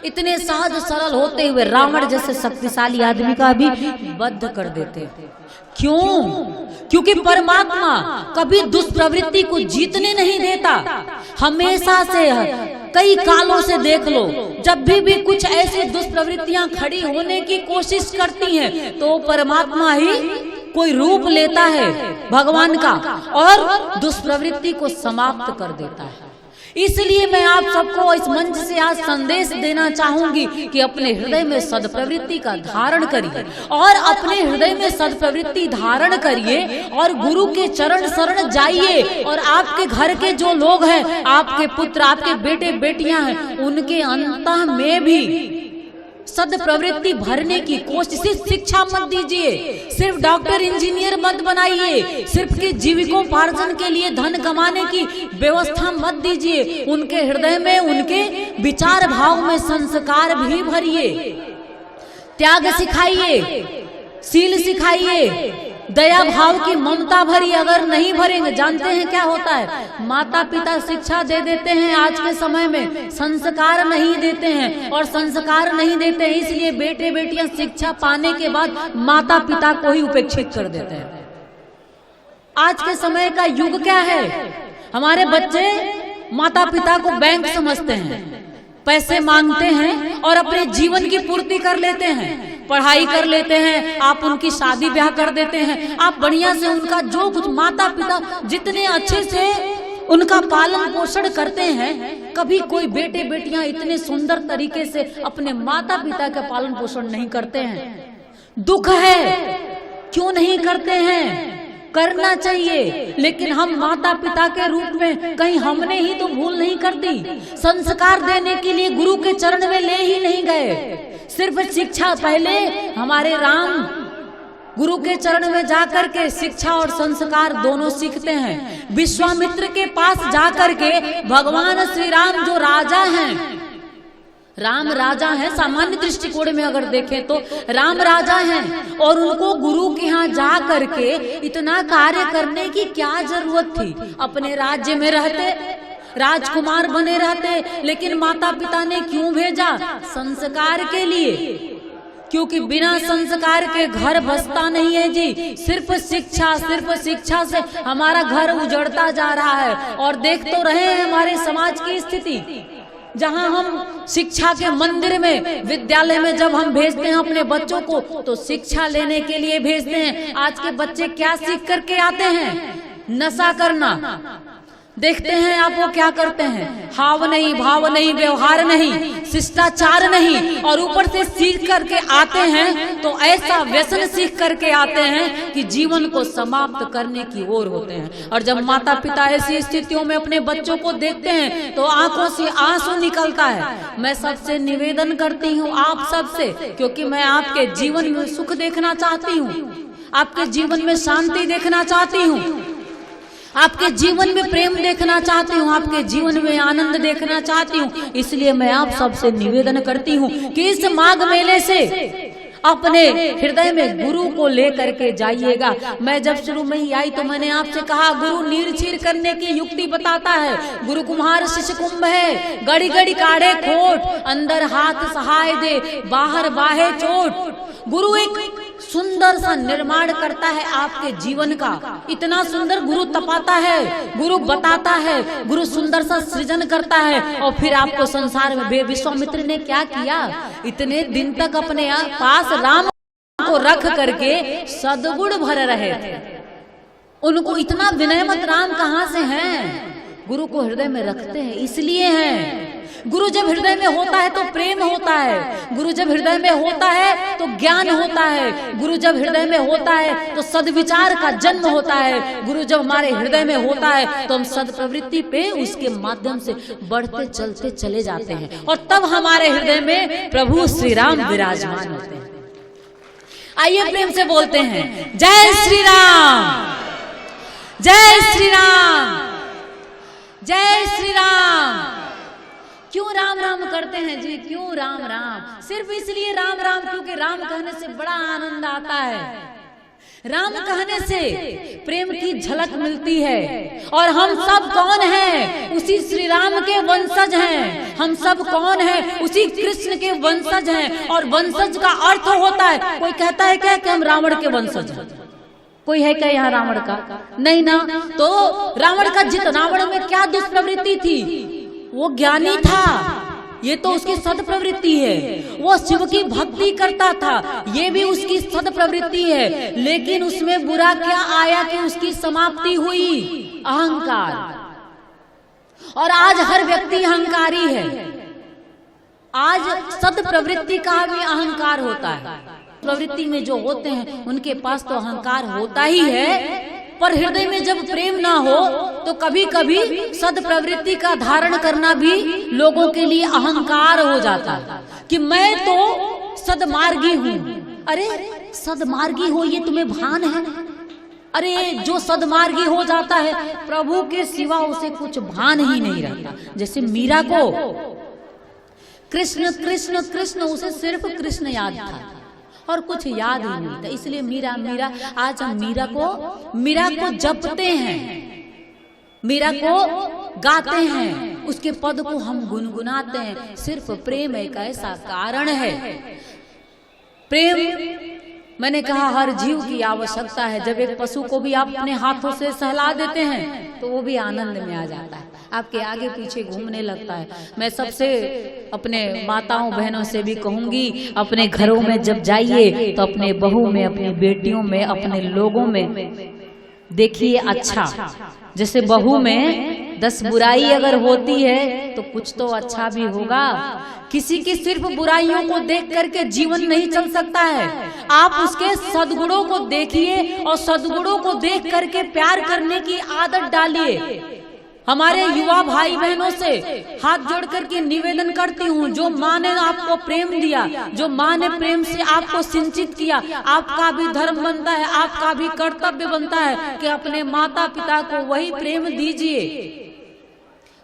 इतने सहज सरल होते हुए रावण जैसे शक्तिशाली आदमी का भी वध कर देते हैं। क्यों? क्योंकि परमात्मा कभी दुष्प्रवृत्ति को जीतने नहीं देता। हमेशा से, कई कालों से देख लो, जब भी कुछ ऐसी दुष्प्रवृत्तियां खड़ी होने की कोशिश करती हैं तो परमात्मा ही कोई रूप लेता है भगवान का और दुष्प्रवृत्ति को समाप्त कर देता है। इसलिए मैं आप सबको इस मंच से आज संदेश देना चाहूंगी कि अपने हृदय में सद्प्रवृत्ति का धारण करिए, और अपने हृदय में सद्प्रवृत्ति धारण करिए और गुरु के चरण शरण जाइए। और आपके घर के जो लोग हैं, आपके पुत्र, आपके बेटे बेटियां हैं, उनके अंतः में भी सद्प्रवृत्ति भरने की कोशिश। शिक्षा मत दीजिए, सिर्फ डॉक्टर इंजीनियर मत बनाइए, सिर्फ के जीविकोपार्जन के लिए धन कमाने की व्यवस्था मत दीजिए। उनके हृदय में, उनके विचार भाव में संस्कार भी भरिए, त्याग सिखाइए, शील सिखाइए, दया भाव की ममता भरी। अगर नहीं भरेंगे, जानते हैं क्या होता है? माता पिता शिक्षा दे देते हैं, आज के समय में संस्कार नहीं देते हैं, और संस्कार नहीं देते हैं इसलिए बेटे बेटियां शिक्षा पाने के बाद माता पिता को ही उपेक्षित कर देते हैं। आज के समय का युग क्या है? हमारे बच्चे माता पिता को बैंक समझते हैं, पैसे मांगते हैं और अपने जीवन की पूर्ति कर लेते हैं, पढ़ाई कर लेते हैं, आप उनकी शादी ब्याह कर देते हैं, आप बढ़िया से उनका जो कुछ, माता पिता जितने अच्छे से उनका पालन पोषण करते हैं, कभी कोई बेटे बेटियां इतने सुंदर तरीके से अपने माता पिता का पालन पोषण नहीं करते हैं। दुख है, क्यों नहीं करते हैं? करना चाहिए, लेकिन हम माता पिता के रूप में कहीं हमने ही तो भूल नहीं कर दी। संस्कार देने के लिए गुरु के चरण में ले ही नहीं गए। सिर्फ शिक्षा, पहले हमारे राम गुरु के चरण में जाकर के शिक्षा और संस्कार दोनों सीखते हैं। विश्वामित्र के पास जाकर के भगवान श्री राम जो राजा हैं, राम राजा है, सामान्य दृष्टिकोण में अगर देखें तो राम राजा हैं, और उनको गुरु के यहाँ जा करके इतना कार्य करने की क्या जरूरत थी? अपने राज्य में रहते, राजकुमार बने रहते, लेकिन माता पिता ने क्यों भेजा? संस्कार के लिए, क्योंकि बिना संस्कार के घर बसता नहीं है जी। सिर्फ शिक्षा से हमारा घर उजड़ता जा रहा है। और देख तो रहे हैं हमारे समाज की स्थिति, जहां हम शिक्षा के मंदिर में, विद्यालय में जब हम भेजते हैं अपने बच्चों को तो शिक्षा लेने के लिए भेजते हैं। आज के बच्चे क्या सीख करके आते हैं? नशा करना। देखते हैं आप वो क्या करते हैं? हाव नहीं, भाव नहीं, व्यवहार नहीं, शिष्टाचार नहीं, और ऊपर से सीख करके आते हैं तो ऐसा व्यसन सीख करके आते हैं कि जीवन को समाप्त करने की ओर होते हैं। और जब माता पिता ऐसी स्थितियों में अपने बच्चों को देखते हैं तो आंखों से आंसू निकलता है। मैं सबसे निवेदन करती हूँ, आप सबसे, क्योंकि मैं आपके जीवन में सुख देखना चाहती हूँ, आपके जीवन में शांति देखना चाहती हूँ, आपके जीवन में प्रेम देखना चाहती हूँ, आपके जीवन में आनंद देखना चाहती हूँ। इसलिए मैं आप सबसे निवेदन करती हूँ कि इस माघ मेले से अपने हृदय में गुरु को लेकर के जाइएगा। मैं जब शुरू में ही आई तो मैंने आपसे कहा, गुरु नीर चीर करने की युक्ति बताता है। गुरु कुम्हार शिष्य कुंभ है, गड़ी गड़ी काढ़े खोट, अंदर हाथ सहाय दे, बाहर बाहे चोट। गुरु एक सुंदर सा निर्माण करता है आपके जीवन का। इतना सुंदर गुरु तपाता है, गुरु बताता है, गुरु सुंदर सा सृजन करता है। और फिर आपको संसार में विश्वामित्र ने क्या किया, इतने दिन तक अपने पास राम को रख करके सद्गुण भर रहे थे। उनको इतना विनयमत राम कहाँ से हैं? गुरु को हृदय में रखते हैं, इसलिए हैं। गुरु जब हृदय में होता है तो प्रेम होता है, गुरु जब हृदय में होता है तो ज्ञान होता है, गुरु जब हृदय में होता है तो सद्विचार का जन्म होता है। गुरु जब हमारे हृदय में होता है तो हम सद्प्रवृत्ति पे उसके माध्यम से बढ़ते चलते चले जाते हैं, और तब हमारे हृदय में प्रभु श्री राम विराजमान होते हैं। आइए प्रेम से बोलते हैं, जय श्री राम, जय श्री राम, जय श्री राम। क्यों राम राम करते हैं जी? क्यों राम राम? सिर्फ इसलिए राम राम क्योंकि राम कहने से बड़ा आनंद आता है। राम कहने से प्रेम की झलक मिलती है। और हम सब कौन हैं? उसी श्री राम के वंशज हैं। हम सब कौन हैं? उसी कृष्ण के वंशज हैं। और वंशज का अर्थ होता है, कोई कहता है क्या कि हम रावण के वंशज हैं? कोई है क्या यहाँ रावण का? नहीं ना। तो रावण का रावण में क्या दुष्प्रवृत्ति थी? वो ज्ञानी था, ये तो उसकी सद्प्रवृत्ति है। वो शिव की भक्ति करता था, ये भी उसकी सद्प्रवृत्ति है। लेकिन उसमें बुरा क्या आया कि उसकी समाप्ति हुई? अहंकार। और आज हर व्यक्ति अहंकारी है। आज सद्प्रवृत्ति का भी अहंकार होता है। प्रवृत्ति में जो होते हैं उनके पास तो अहंकार होता ही है, पर हृदय में जब प्रेम ना हो तो कभी कभी सद्प्रवृत्ति का धारण करना भी लोगों के लिए अहंकार हो जाता है कि मैं तो सदमार्गी हूँ। अरे सदमार्गी हो ये तुम्हें भान है? अरे जो सदमार्गी हो जाता है प्रभु के सिवा उसे कुछ भान ही नहीं रहता। जैसे मीरा को कृष्ण कृष्ण कृष्ण, उसे सिर्फ कृष्ण याद था और कुछ याद ही नहीं था। इसलिए मीरा मीरा, आज हम मीरा को जपते हैं, मीरा को गाते हैं, उसके पद को हम गुनगुनाते हैं। सिर्फ प्रेम एक ऐसा कारण है। प्रेम मैंने कहा हर जीव की आवश्यकता है। जब एक पशु को भी आप अपने हाथों से सहला देते हैं तो वो भी आनंद में आ जाता है, आपके आगे पीछे घूमने लगता है। मैं सबसे अपने माताओं बहनों से भी कहूंगी, अपने घरों में जब जाइए तो अपने बहू में, अपनी बेटियों में, अपने लोगों में देखिए अच्छा। जैसे बहू में 10 बुराई अगर होती है तो कुछ तो अच्छा भी होगा। किसी की सिर्फ बुराइयों को देख करके जीवन नहीं चल सकता है। आप उसके सद्गुणों को देखिए और सद्गुणों को देख करके प्यार करने की आदत डालिए। हमारे युवा भाई बहनों से हाथ जोड़ करके निवेदन करती हूँ, जो माँ ने आपको प्रेम दिया, जो माँ ने प्रेम से आपको सिंचित किया, आपका भी धर्म बनता है, आपका भी कर्तव्य बनता है कि अपने माता पिता को वही प्रेम दीजिए।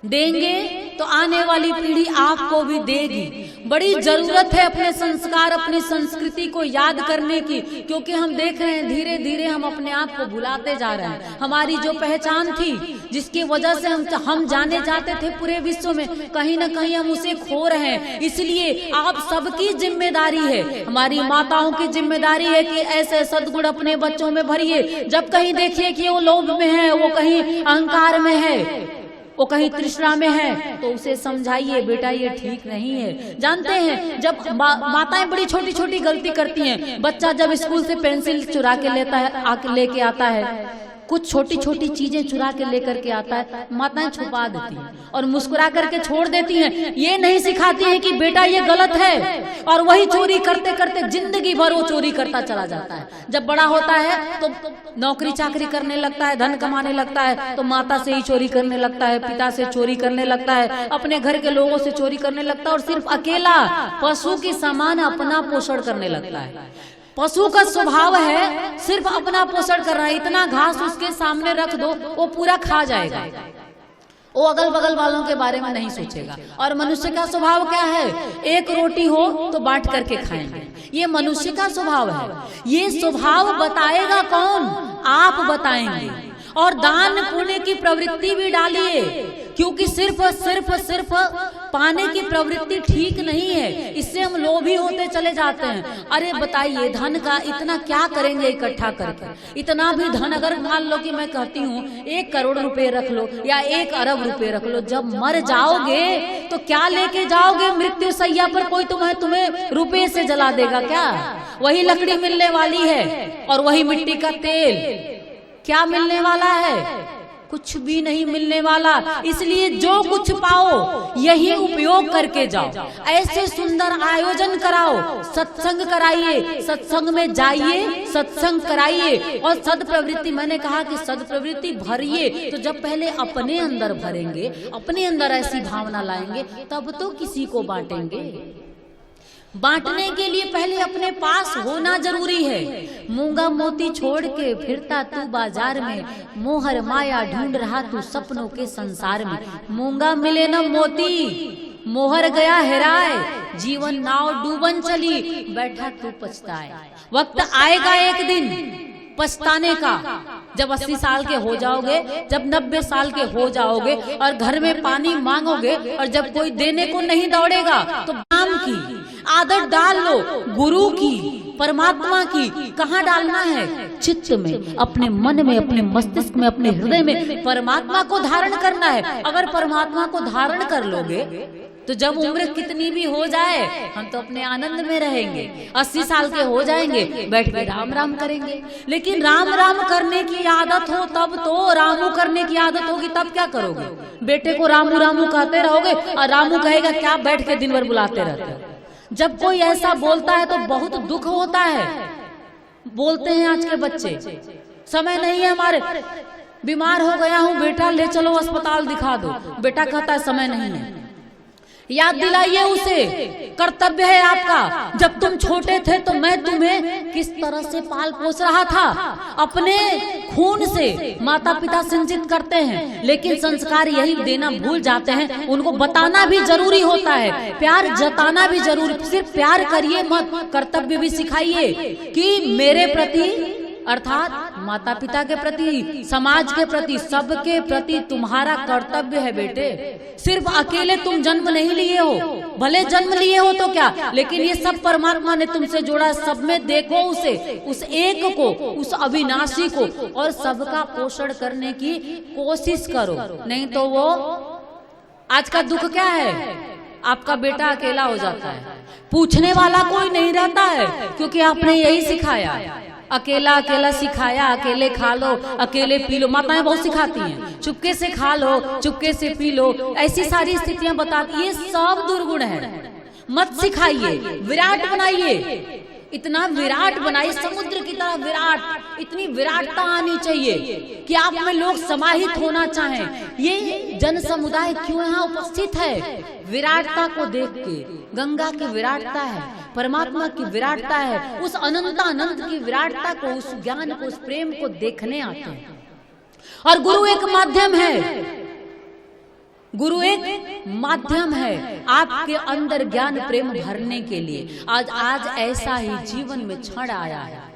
देंगे तो आने वाली पीढ़ी आपको भी देगी। बड़ी जरूरत है अपने संस्कार, अपनी संस्कृति को याद करने की, क्योंकि हम देख रहे हैं धीरे धीरे हम अपने आप को भुलाते जा रहे हैं। हमारी जो पहचान थी, जिसकी वजह से हम जाने जाते थे पूरे विश्व में, कहीं ना कहीं हम उसे खो रहे हैं। इसलिए आप सबकी जिम्मेदारी है, हमारी माताओं की जिम्मेदारी है कि ऐसे सद्गुण अपने बच्चों में भरिए। जब कहीं देखिए कि वो लोभ में है, वो कहीं अहंकार में है, वो कहीं तृष्णा में है, तो उसे समझाइए बेटा ये ठीक नहीं है। जानते हैं जब माताएं बड़ी छोटी छोटी गलती करती हैं, बच्चा जब स्कूल से पेंसिल चुरा के लेके आता है, कुछ छोटी छोटी चीजें चुरा के लेकर के आता है, माताएं छुपा देती हैं और मुस्कुरा करके छोड़ देती हैं। ये नहीं सिखाती है कि बेटा ये गलत है, और वही चोरी करते करते जिंदगी भर वो चोरी करता चला जाता है। जब बड़ा होता है तो नौकरी चाकरी करने लगता है, धन कमाने लगता है, तो माता से ही चोरी करने लगता है, पिता से चोरी करने लगता है, अपने घर के लोगों से चोरी करने लगता है, और सिर्फ अकेला पशु की समान अपना पोषण करने लगता है। पशु का स्वभाव है सिर्फ अपना पोषण करना। इतना घास उसके सामने रख दो वो पूरा खा जाएगा, वो अगल बगल वालों के बारे में नहीं सोचेगा। और मनुष्य का स्वभाव क्या है? एक रोटी हो तो बांट करके खाएंगे, ये मनुष्य का स्वभाव है। ये स्वभाव बताएगा कौन? आप बताएंगे। और दान पुण्य की प्रवृत्ति भी डालिए, क्योंकि सिर्फ पाने की प्रवृत्ति ठीक नहीं है, इससे हम लोभी होते चले जाते हैं। अरे बताइए, धन का इतना क्या करेंगे इकट्ठा करके? इतना भी धन अगर मान लो कि मैं कहती हूँ 1 करोड़ रुपए रख लो या 1 अरब रुपए रख लो, जब मर जाओगे तो क्या लेके जाओगे? मृत्यु सैया पर कोई तुम्हें रुपए से जला देगा क्या? वही लकड़ी मिलने वाली है और वही मिट्टी का तेल, क्या मिलने वाला है? कुछ भी नहीं मिलने वाला। इसलिए जो कुछ पाओ यही उपयोग करके जाओ। ऐसे सुंदर आयोजन कराओ, सत्संग कराइए, सत्संग में जाइए, सत्संग कराइए और सद्प्रवृत्ति, मैंने कहा कि सद्प्रवृत्ति भरिए। तो जब पहले अपने अंदर भरेंगे, अपने अंदर ऐसी भावना लाएंगे, तब तो किसी को बांटेंगे। बांटने के लिए पहले अपने पास होना जरूरी है। मूंगा मोती छोड़ के फिरता तू बाजार में, मोहर माया ढूंढ रहा तू सपनों के संसार में। मूंगा मिले न मोती, मोहर गया हेराए, जीवन नाव डूबन चली, बैठा तू पछताए। वक्त आएगा एक दिन पछताने का, जब 80 साल के हो जाओगे, जब 90 साल के हो जाओगे और घर में पानी मांगोगे और जब कोई देने को नहीं दौड़ेगा, तो नाम की आदत डाल लो, गुरु की, परमात्मा की। कहाँ डालना है? चित्त में, अपने मन में, अपने मस्तिष्क में, अपने हृदय में परमात्मा को धारण करना है। अगर परमात्मा को धारण कर लोगे तो जब उम्र कितनी भी हो जाए हम तो अपने आनंद में रहेंगे। 80 साल के हो जाएंगे, बैठ के राम राम करेंगे। लेकिन राम राम करने की आदत हो तब तो, रामू करने की आदत होगी तब क्या करोगे? बेटे को रामू रामू कहते रहोगे और रामू कहेगा क्या बैठ के दिन भर बुलाते रहते हो। जब कोई ऐसा बोलता है तो बहुत दुख होता है। बोलते हैं आज के बच्चे, समय नहीं है हमारे, बीमार हो गया हूँ बेटा ले चलो अस्पताल दिखा दो। बेटा कहता है समय नहीं है। याद दिलाइए उसे, कर्तव्य है आपका। जब तुम छोटे थे तो मैं तुम्हें किस तरह से पाल पोस रहा था। अपने खून से माता पिता सिंचित करते हैं, लेकिन संस्कार यही देना भूल जाते हैं। उनको बताना भी जरूरी होता है, प्यार जताना भी जरूरी। सिर्फ प्यार करिए मत, कर्तव्य भी सिखाइए कि मेरे प्रति, अर्थात माता पिता के प्रति, समाज के प्रति, सबके प्रति तुम्हारा कर्तव्य है बेटे। सिर्फ अकेले तुम जन्म नहीं लिए हो, भले जन्म लिए हो तो क्या, लेकिन ये सब परमात्मा ने तुमसे जोड़ा। सब में देखो उसे, उस एक को, उस अविनाशी को, और सबका पोषण करने की कोशिश करो। नहीं तो वो, आज का दुख क्या है, आपका बेटा अकेला हो जाता है, पूछने वाला कोई नहीं रहता है, क्योंकि आपने यही सिखाया। अकेला अकेला सिखाया, अकेले खा लो, अकेले पी लो। माताएं बहुत सिखाती हैं, चुपके से खा लो, चुपके से पी लो, ऐसी सारी स्थितियां बताती। ये सब दुर्गुण है, मत सिखाइए। विराट बनाइए, इतना विराट बनाइए, समुद्र की तरह विराट। इतनी विराटता आनी चाहिए कि आप में लोग समाहित होना चाहें। ये जन समुदाय क्यों यहाँ उपस्थित है? विराटता को देख के। गंगा की विराटता है, परमात्मा की विराटता है, उस अनंत अनंत की विराटता को, उस ज्ञान को, उस प्रेम को देखने आते हैं। और गुरु एक माध्यम है, गुरु एक माध्यम है आपके अंदर ज्ञान प्रेम भरने के लिए। आज ऐसा ही जीवन में क्षण आया है,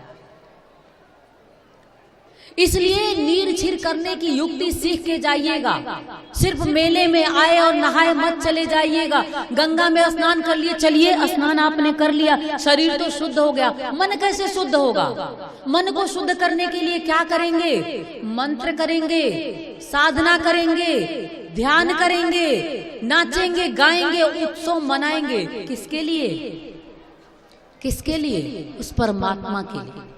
इसलिए नीर छिर करने की युक्ति सीख के जाइएगा। सिर्फ मेले में आए और नहाए मत चले जाइएगा। गंगा में स्नान कर लिए, चलिए स्नान आपने कर लिया, शरीर तो शुद्ध हो गया, मन कैसे शुद्ध होगा? मन को शुद्ध करने के लिए क्या करेंगे? मंत्र करेंगे, साधना करेंगे, ध्यान करेंगे, नाचेंगे, गाएंगे, उत्सव मनाएंगे। किसके लिए? किसके लिए? उस परमात्मा के लिए।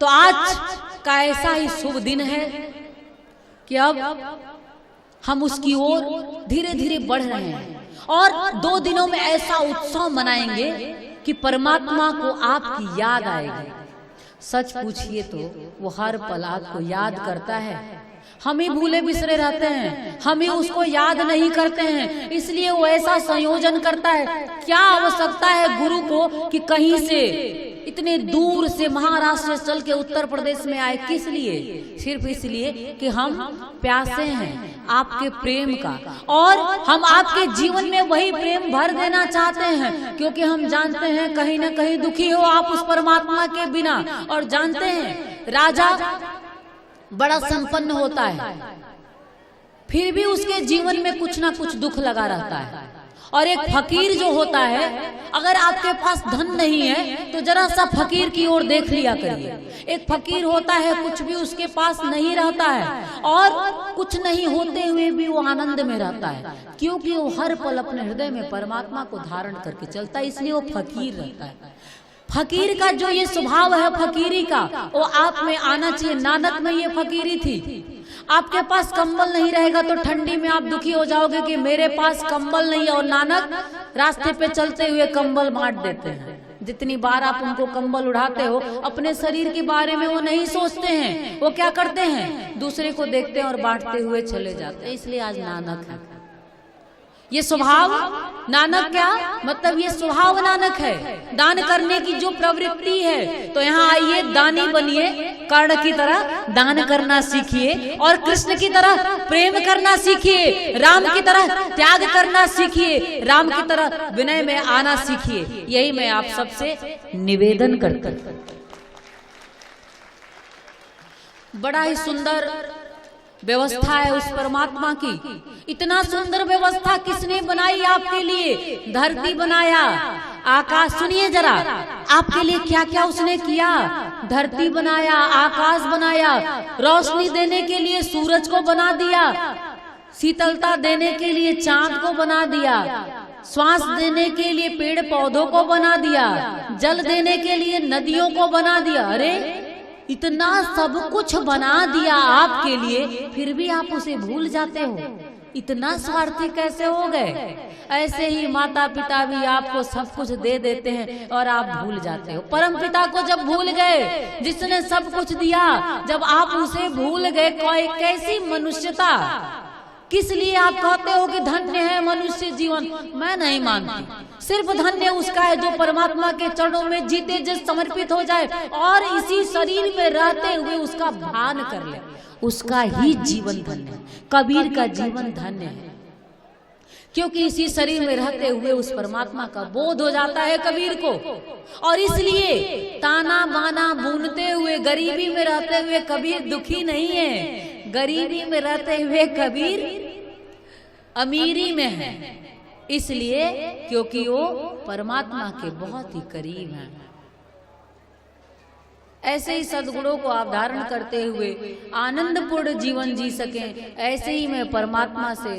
तो आज का ऐसा ही शुभ दिन है कि अब हम उसकी ओर धीरे धीरे बढ़ रहे हैं, और 2 दिनों में ऐसा उत्सव मनाएंगे कि परमात्मा को आपकी याद आएगी। सच पूछिए तो वो हर पल आपको याद करता है। हम ही भूले बिसरे रहते हैं, हम ही उसको याद नहीं करते हैं, इसलिए वो ऐसा संयोजन करता है। क्या आवश्यकता है गुरु को कि कहीं से, इतने दूर से, महाराष्ट्र से चल के उत्तर प्रदेश में आए? किस लिए? सिर्फ इसलिए कि हम प्यासे हैं आपके प्रेम का, और हम आपके जीवन में वही प्रेम भर देना चाहते हैं, क्योंकि हम जानते हैं कहीं ना कहीं दुखी हो आप उस परमात्मा के बिना। और जानते हैं राजा बड़ा संपन्न होता है, फिर भी उसके जीवन में कुछ ना कुछ दुख लगा रहता है। और एक फकीर जो होता है, अगर आपके पास धन नहीं है तो जरा सा फकीर की ओर देख लिया करिए। एक फकीर होता है, कुछ भी उसके पास नहीं रहता है और कुछ नहीं होते हुए भी वो आनंद में रहता है, क्योंकि वो हर पल अपने हृदय में परमात्मा को धारण करके चलता है, इसलिए वो फकीर रहता है। फकीर का जो ये स्वभाव है फकीरी का, वो आप में आना चाहिए। नानक में ये फकीरी थी। आपके पास कंबल नहीं रहेगा तो ठंडी में आप दुखी हो जाओगे कि मेरे पास कंबल नहीं है, और नानक रास्ते पे चलते हुए कंबल बांट देते हैं। जितनी बार आप उनको कंबल उड़ाते हो, अपने शरीर के बारे में वो नहीं सोचते हैं, वो क्या करते हैं, दूसरे को देखते हैं और बांटते हुए चले जाते हैं। इसलिए आज नानक है। ये स्वभाव नानक, क्या मतलब, ये स्वभाव नानक है, दान करने की जो प्रवृत्ति है। तो यहाँ आइए, दानी बनिए, कर्ण की तरह दान करना सीखिए और कृष्ण की तरह प्रेम करना सीखिए, राम की तरह त्याग करना सीखिए, राम की तरह विनय में आना सीखिए। यही मैं आप सबसे निवेदन करता हूं। बड़ा ही सुंदर व्यवस्था है उस परमात्मा की। इतना सुंदर व्यवस्था किसने बनाई आपके लिए? धरती बनाया, आकाश, सुनिए जरा, आपके लिए क्या क्या उसने किया। धरती बनाया, आकाश बनाया, रोशनी देने के लिए सूरज को बना दिया, शीतलता देने के लिए चांद को बना दिया, श्वास देने के लिए पेड़ पौधों को बना दिया, जल देने के लिए नदियों को बना दिया। अरे इतना सब कुछ बना दिया आपके लिए, फिर भी आप उसे भूल जाते हो। इतना स्वार्थी कैसे हो गए? ऐसे ही माता पिता भी आपको सब कुछ दे देते हैं और आप भूल जाते हो। परम पिता को जब भूल गए, जिसने सब कुछ दिया, जब आप उसे भूल गए, कैसी मनुष्यता। किस लिए आप कहते हो कि धन्य है मनुष्य जीवन? मैं नहीं मानती। सिर्फ धन्य उसका है जो परमात्मा के चरणों में जीते जी समर्पित हो जाए और इसी शरीर में रहते हुए उसका भान कर ले, उसका ही जीवन धन्य है। कबीर का जीवन धन्य है, क्योंकि इसी शरीर में रहते हुए उस परमात्मा का बोध हो जाता है कबीर को। और इसलिए ताना बाना बुनते हुए, गरीबी में रहते हुए कबीर दुखी नहीं है। गरीबी में रहते हुए कबीर अमीरी में है, इसलिए क्योंकि वो परमात्मा के बहुत ही करीब हैं। ऐसे ही सद्गुणों को आप धारण करते हुए आनंदपूर्ण जीवन जी सकें, ऐसे ही मैं परमात्मा से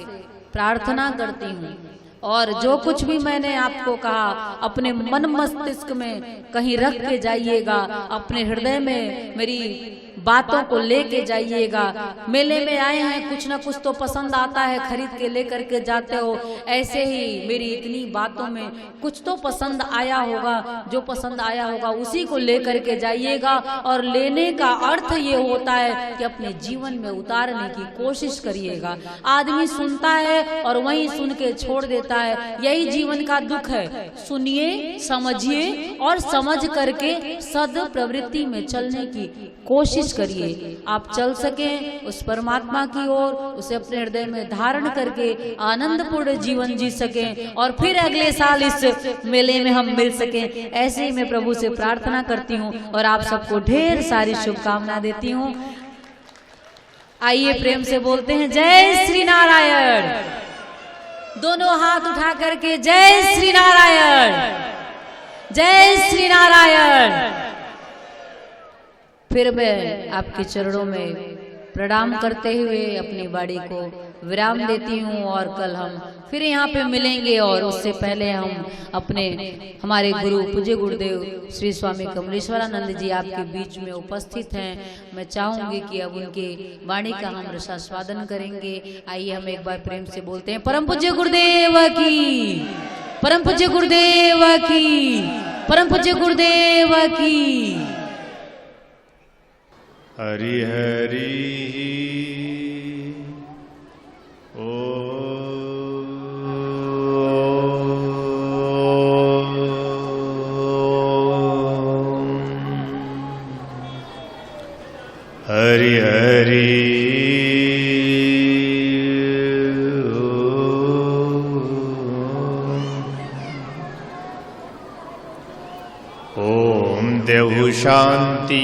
प्रार्थना करती हूँ। और जो कुछ भी मैंने आपको कहा, अपने मन मस्तिष्क में कहीं रख के जाइएगा, अपने हृदय में मेरी बातों को लेके जाइएगा। मेले में आए हैं, कुछ ना कुछ तो पसंद आता है, खरीद के लेकर के जाते हो। ऐसे ही मेरी इतनी बातों में कुछ तो पसंद आया होगा, जो पसंद आया होगा उसी को लेकर के जाइएगा। और लेने का अर्थ ये होता है कि अपने जीवन में उतारने की कोशिश करिएगा। आदमी सुनता है और वहीं सुन के छोड़ देता है, यही जीवन का दुख है। सुनिए, समझिए और समझ करके सद प्रवृत्ति में चलने की कोशिश करिए। आप चल सकें उस परमात्मा की ओर, उसे अपने हृदय में धारण करके आनंदपूर्ण जीवन जी सकें और फिर अगले साल इस मेले में हम मिल सकें। ऐसे ही मैं प्रभु से प्रार्थना करती हूँ और आप सबको ढेर सारी शुभकामना देती हूँ। आइए प्रेम से बोलते हैं जय श्री नारायण। दोनों हाथ उठा करके जय श्री नारायण, जय श्री नारायण। फिर मैं आपके चरणों में प्रणाम करते हुए अपनी वाणी को विराम देती हूँ और कल हम फिर यहाँ पे मिलेंगे। और उससे पहले हम हमारे गुरु पूज्य गुरुदेव श्री स्वामी कमलेश्वरानंद जी आपके बीच में उपस्थित हैं। मैं चाहूंगी कि अब उनके वाणी का हम रसास्वादन करेंगे। आइए हम एक बार प्रेम से बोलते हैं परम पूज्य गुरुदेव की, परम पूज्य गुरुदेव की, परम पूज्य गुरुदेव की। हरि हरि ओ हरि हरि ओम देव शांति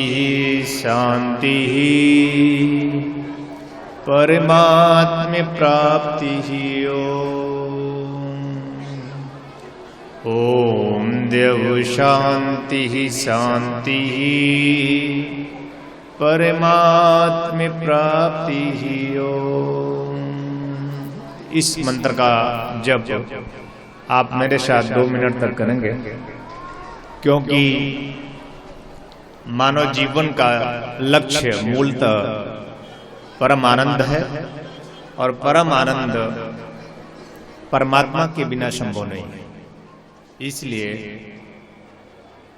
शांति परमात्मा परमात्म प्राप्ति ओम देव शांति शांति परमात्म प्राप्ति ओम। इस मंत्र का जप आप मेरे साथ 2 मिनट तक करेंगे, क्योंकि मानव जीवन का लक्ष्य मूलतः परम आनंद है और परम आनंद परमात्मा के बिना संभव नहीं है। इसलिए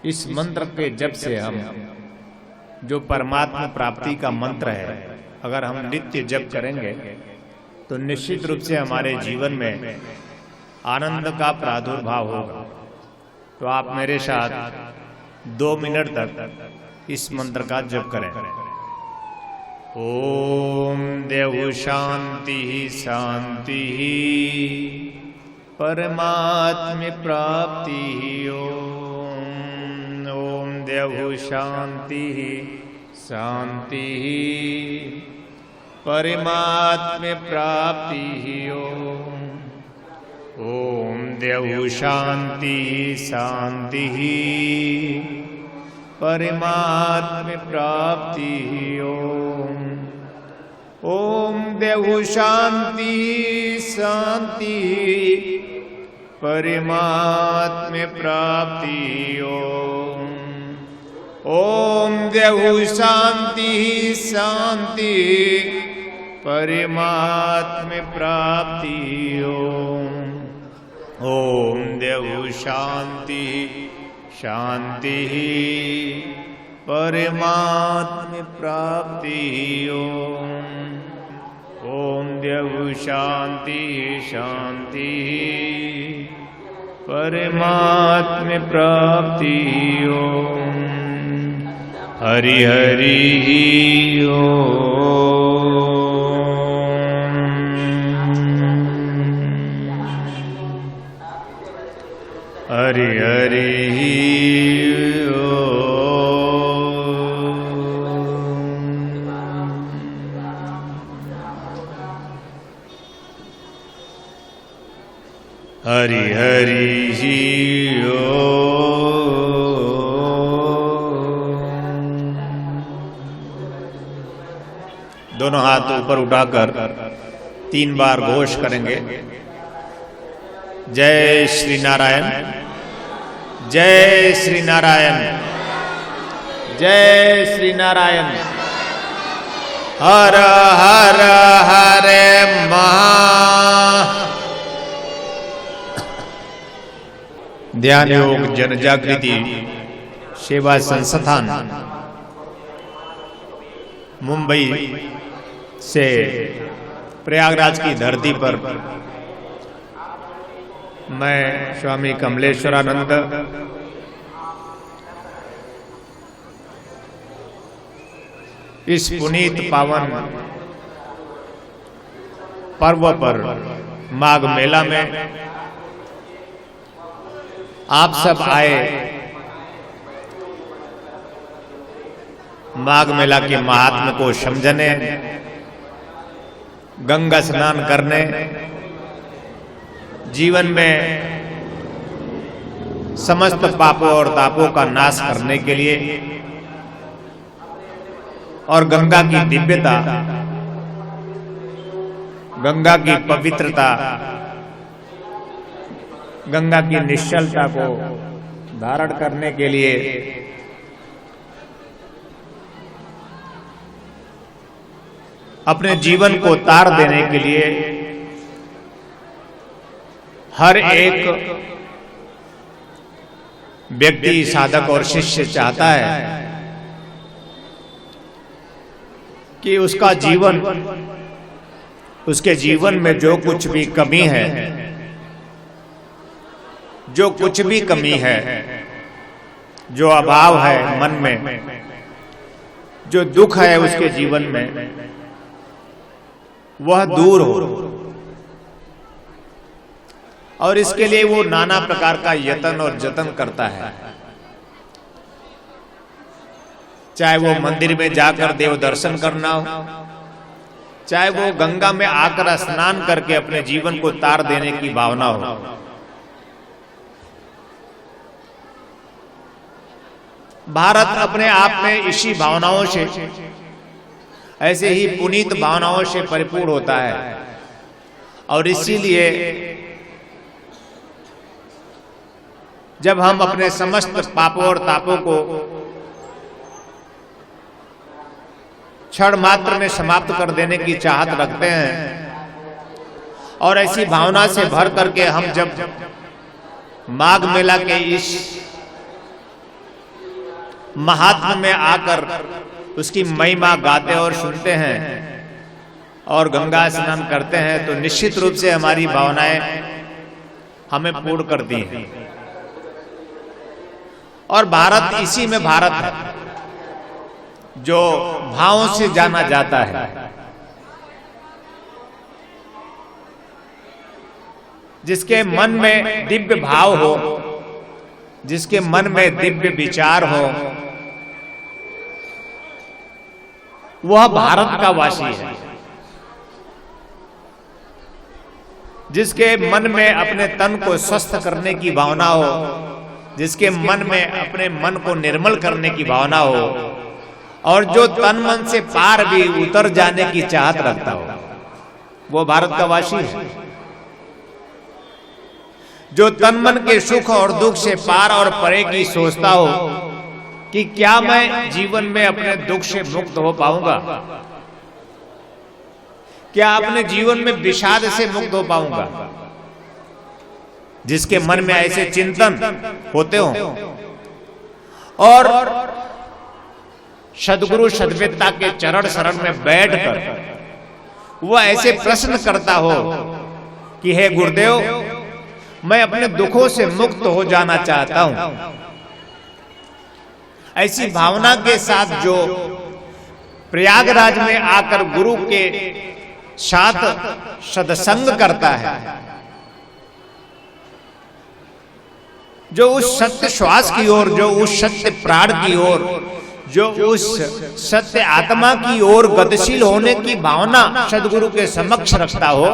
इस मंत्र के जप से हम जो परमात्मा प्राप्ति का मंत्र है, अगर हम नित्य जप करेंगे तो निश्चित रूप से हमारे जीवन में आनंद का प्रादुर्भाव होगा। तो आप मेरे साथ 2 मिनट तक इस मंत्र का जप करें। ओम देव शांति शांति परमात्म प्राप्ति ओम। ओम देव शांति शांति परमात्म प्राप्ति ओम। ओम देव शांति शांति परमात्म प्राप्ति ओम। ओम देव शांति शांति परमात्म प्राप्ति ओम। ओम देव शांति शांति परमात्म प्राप्ति ओम। ओम देव शांति शांति परमात्म प्राप्ति ओम। ओम देव शांति शांति परमात्म प्राप्ति ओम। हरि हरि ओम। हरि हरि हरि हरि दोनों हाथ ऊपर उठाकर 3 बार घोष करेंगे। जय श्री नारायण, जय श्री नारायण, जय श्री नारायण। हर हर हरे महा। ध्यान योग जन जागृति सेवा संस्थान मुंबई से प्रयागराज की धरती पर मैं स्वामी कमलेश्वरानंद इस पुनीत पावन पर्व पर माघ मेला में आप सब आए। माघ मेला के महात्म्य को समझने, गंगा स्नान करने, जीवन में समस्त पापों और तापों का नाश करने के लिए और गंगा की दिव्यता, गंगा की पवित्रता, गंगा की निश्चलता को धारण करने के लिए अपने जीवन को तार देने के लिए हर एक व्यक्ति, साधक और शिष्य चाहता है कि उसका जीवन, उसके जीवन में जो कुछ भी कमी है, जो कुछ भी कमी है, जो अभाव है मन में, जो दुख है उसके जीवन में, वह दूर हो। और इसके लिए वो नाना प्रकार का यत्न और जतन करता है। चाहे वो मंदिर में जाकर देव दर्शन करना हो, चाहे वो गंगा में आकर स्नान करके अपने जीवन को तार देने की भावना हो, भारत अपने आप में इसी भावनाओं से, ऐसे ही पुनीत भावनाओं से परिपूर्ण होता है। और इसीलिए जब हम अपने समस्त पापों और तापों को क्षण मात्र में समाप्त कर देने की चाहत रखते हैं, और ऐसी भावना से भर करके हम जब माघ मेला के इस महात्म में आकर उसकी महिमा गाते और सुनते हैं और गंगा स्नान करते हैं, तो निश्चित रूप से हमारी भावनाएं हमें पूर्ण करती हैं। और भारत इसी में भारत है जो भावों से जाना जाता है, जिसके मन में दिव्य भाव हो, जिसके मन में दिव्य विचार हो, वह भारत का वासी है। जिसके मन में अपने तन को स्वस्थ करने की भावना हो, जिसके मन में अपने मन को निर्मल करने की भावना हो, और जो तन मन से पार भी उतर जाने की चाहत रखता हो, वो भारत का वासी है। जो तन मन के सुख और दुख से पार और परे की सोचता हो कि क्या मैं जीवन में अपने दुख से मुक्त हो पाऊंगा, क्या अपने जीवन में विषाद से मुक्त हो पाऊंगा, जिसके मन में ऐसे चिंतन होते हो और सद्गुरु सद्विद्ता के चरण शरण में बैठकर वह ऐसे प्रश्न करता हो कि हे गुरुदेव, मैं अपने दुखों से मुक्त हो जाना चाहता हूं, ऐसी भावना के साथ जो प्रयागराज में आकर गुरु के साथ सत्संग करता है, जो उस सत्य श्वास की ओर, जो उस सत्य प्राण की ओर, जो उस सत्य आत्मा की ओर गतिशील होने की भावना सदगुरु के समक्ष रखता हो,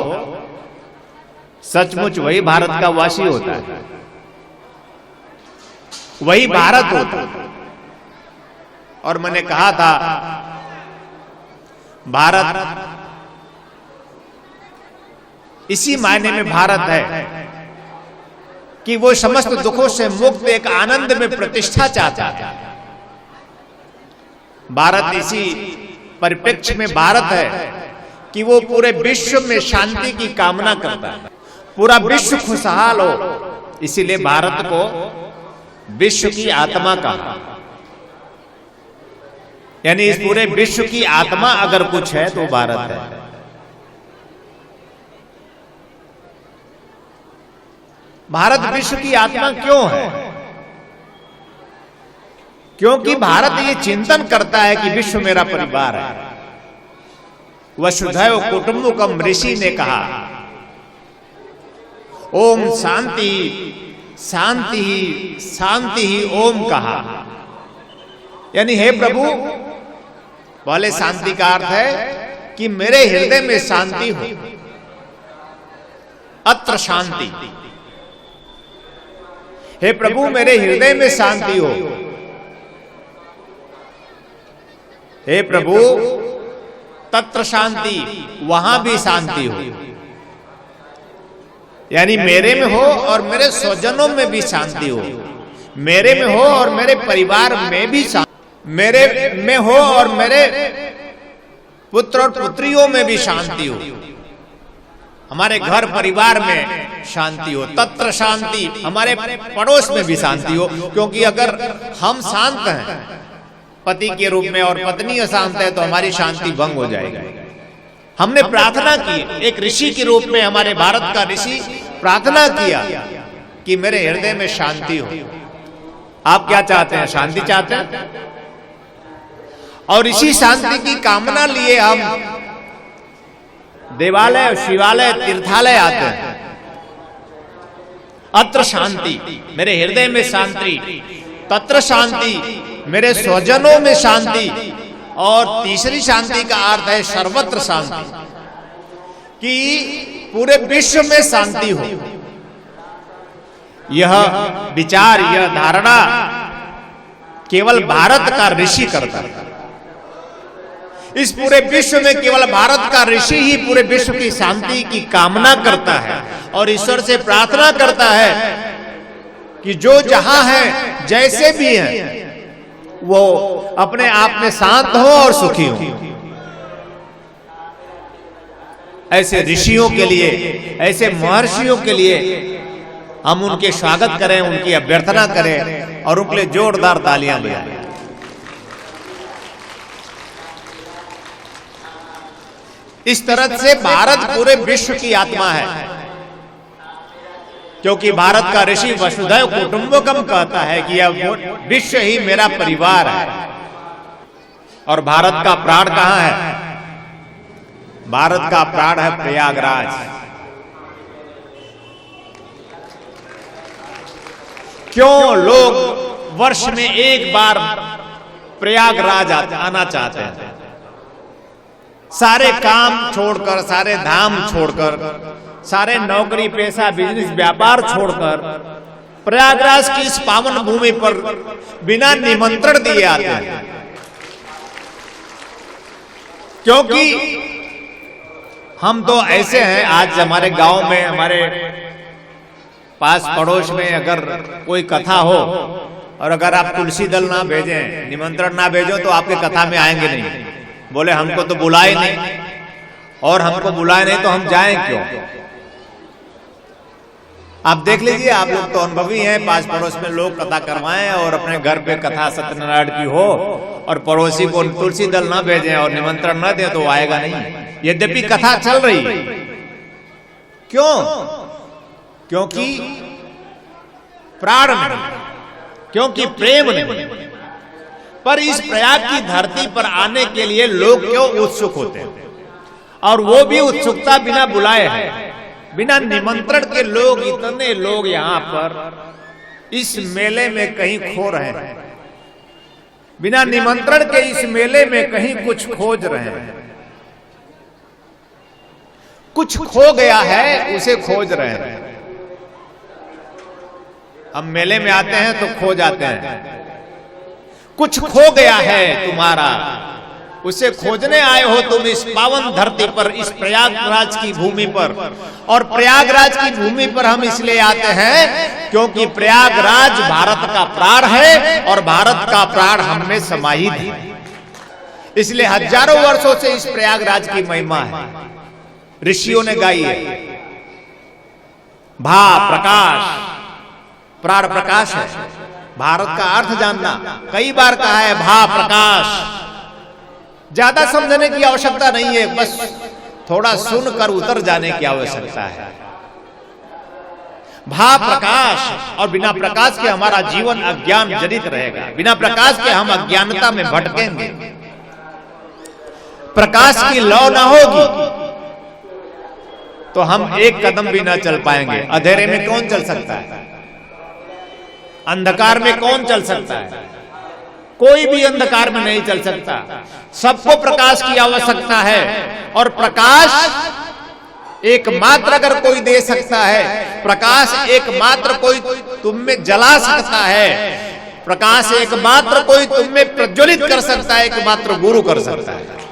सचमुच वही भारत का वासी होता है, वही भारत होता है। और मैंने कहा था, भारत इसी मायने में भारत है कि वो समस्त दुखों से मुक्त एक आनंद में प्रतिष्ठा चाहता है। भारत इसी परिप्रेक्ष्य में भारत है कि वो पूरे विश्व में शांति की कामना करता है, पूरा विश्व खुशहाल हो। इसीलिए भारत को विश्व की आत्मा कहा, यानी इस पूरे विश्व की आत्मा अगर कुछ है तो भारत है। भारत विश्व की आत्मा क्यों है? क्योंकि भारत ये चिंतन करता है कि विश्व मेरा परिवार है। वसुधैव कुटुंबकम ऋषि ने कहा, ओम शांति शांति ही शांति ही ओम कहा, यानी हे प्रभु, पहले शांति का अर्थ है कि मेरे हृदय में शांति हो, अत्र शांति। हे प्रभु, मेरे हृदय में शांति हो। हे प्रभु, तत्र शांति, वहां भी शांति हो, यानी मेरे में हो और मेरे स्वजनों में भी शांति हो, मेरे में हो और मेरे परिवार में भी शांति, मेरे में हो और मेरे पुत्र और पुत्रियों में भी शांति हो, हमारे घर परिवार में शांति हो। तत्र शांति, हमारे पड़ोस में भी शांति हो। क्योंकि अगर हम शांत हैं पति के रूप में और पत्नी अशांत है तो हमारी शांति भंग हो जाएगी। हमने प्रार्थना की, एक ऋषि के रूप में हमारे भारत का ऋषि प्रार्थना किया कि मेरे हृदय में शांति हो। आप क्या चाहते हैं? शांति चाहते हैं। और इसी शांति की कामना लिए हम देवालय, शिवालय, तीर्थालय आते हैं। अत्र शांति, मेरे हृदय में शांति, तत्र शांति, मेरे स्वजनों में शांति, और तीसरी शांति का अर्थ है सर्वत्र शांति, कि पूरे विश्व में शांति हो। यह विचार, यह धारणा केवल भारत का ऋषि करता है। इस पूरे विश्व में केवल भारत का ऋषि ही पूरे विश्व की शांति की कामना करता है और ईश्वर से प्रार्थना करता है कि जो जहां है, जैसे भी है, वो अपने आप में शांत हो और सुखी हो। ऐसे ऋषियों के लिए, ऐसे महर्षियों के लिए हम उनके स्वागत करें, उनकी अभ्यर्थना करें और उनके लिए जोरदार तालियां बजाएं। इस तरह से भारत पूरे विश्व की आत्मा है, क्योंकि भारत का ऋषि वसुधैव कुटुंबकम कहता है कि यह विश्व ही मेरा परिवार है। और भारत का प्राण कहां है? भारत का प्राण है प्रयागराज। क्यों लोग वर्ष में एक बार प्रयागराज आना चाहते हैं? सारे काम छोड़कर, सारे धाम छोड़कर, सारे नौकरी पेशा बिजनेस व्यापार छोड़कर प्रयागराज की इस पावन भूमि पर बिना निमंत्रण दिए आते हैं, क्योंकि हम तो ऐसे हैं। आज हमारे गांव में, हमारे पास पड़ोस में अगर कोई कथा हो और अगर आप तुलसी दल ना भेजें, निमंत्रण ना भेजो, तो आपके कथा में आएंगे नहीं। बोले हमको तो बुलाए नहीं, और हमको बुलाए नहीं तो हम जाएं क्यों? आप देख लीजिए, आप लोग तो अनुभवी हैं, पास पड़ोस में लोग कथा करवाएं और अपने घर पे कथा सत्यनारायण की हो और पड़ोसी को तुलसी दल ना भेजें और निमंत्रण ना दें तो आएगा नहीं, यद्यपि कथा चल रही है। क्यों? क्योंकि प्राण नहीं, क्योंकि प्रेम नहीं। पर इस प्रयाग की धरती पर आने के लिए लोग क्यों उत्सुक होते हैं? और वो भी उत्सुकता बिना बुलाए है, बिना निमंत्रण के। लोग, इतने लोग यहां पर इस मेले में कहीं खो रहे हैं, बिना निमंत्रण के इस मेले में कहीं कुछ खोज रहे हैं। कुछ खो गया है, उसे खोज रहे हैं। हम मेले में आते हैं तो खो जाते हैं। कुछ खो गया है तुम्हारा, उसे खोजने आए हो तुम इस पावन धरती पर, इस प्रयागराज की भूमि पर। और प्रयागराज की भूमि पर हम इसलिए आते हैं क्योंकि प्रयागराज भारत का प्राण है और भारत का प्राण हम में समाहित है। इसलिए हजारों वर्षों से इस प्रयागराज की महिमा है, ऋषियों ने गाई है। भा प्रकाश, प्राण प्रकाश है। भारत का अर्थ जानना, कई बार कहा है भा प्रकाश। ज्यादा समझने की आवश्यकता नहीं है, बस थोड़ा सुनकर उतर जाने की आवश्यकता है। भा प्रकाश, और बिना प्रकाश के हमारा जीवन अज्ञान जनित रहेगा, बिना प्रकाश के हम अज्ञानता में भटकेंगे। प्रकाश की लौ ना होगी तो हम एक कदम भी ना चल पाएंगे। अंधेरे में कौन चल सकता है? अंधकार में कौन चल सकता है? कोई भी अंधकार में नहीं चल सकता। सबको प्रकाश की आवश्यकता है, और प्रकाश एकमात्र अगर कोई दे सकता है, प्रकाश एकमात्र कोई तुम में जला सकता है, प्रकाश एकमात्र कोई तुम में प्रज्वलित कर सकता है, एकमात्र गुरु कर सकता है।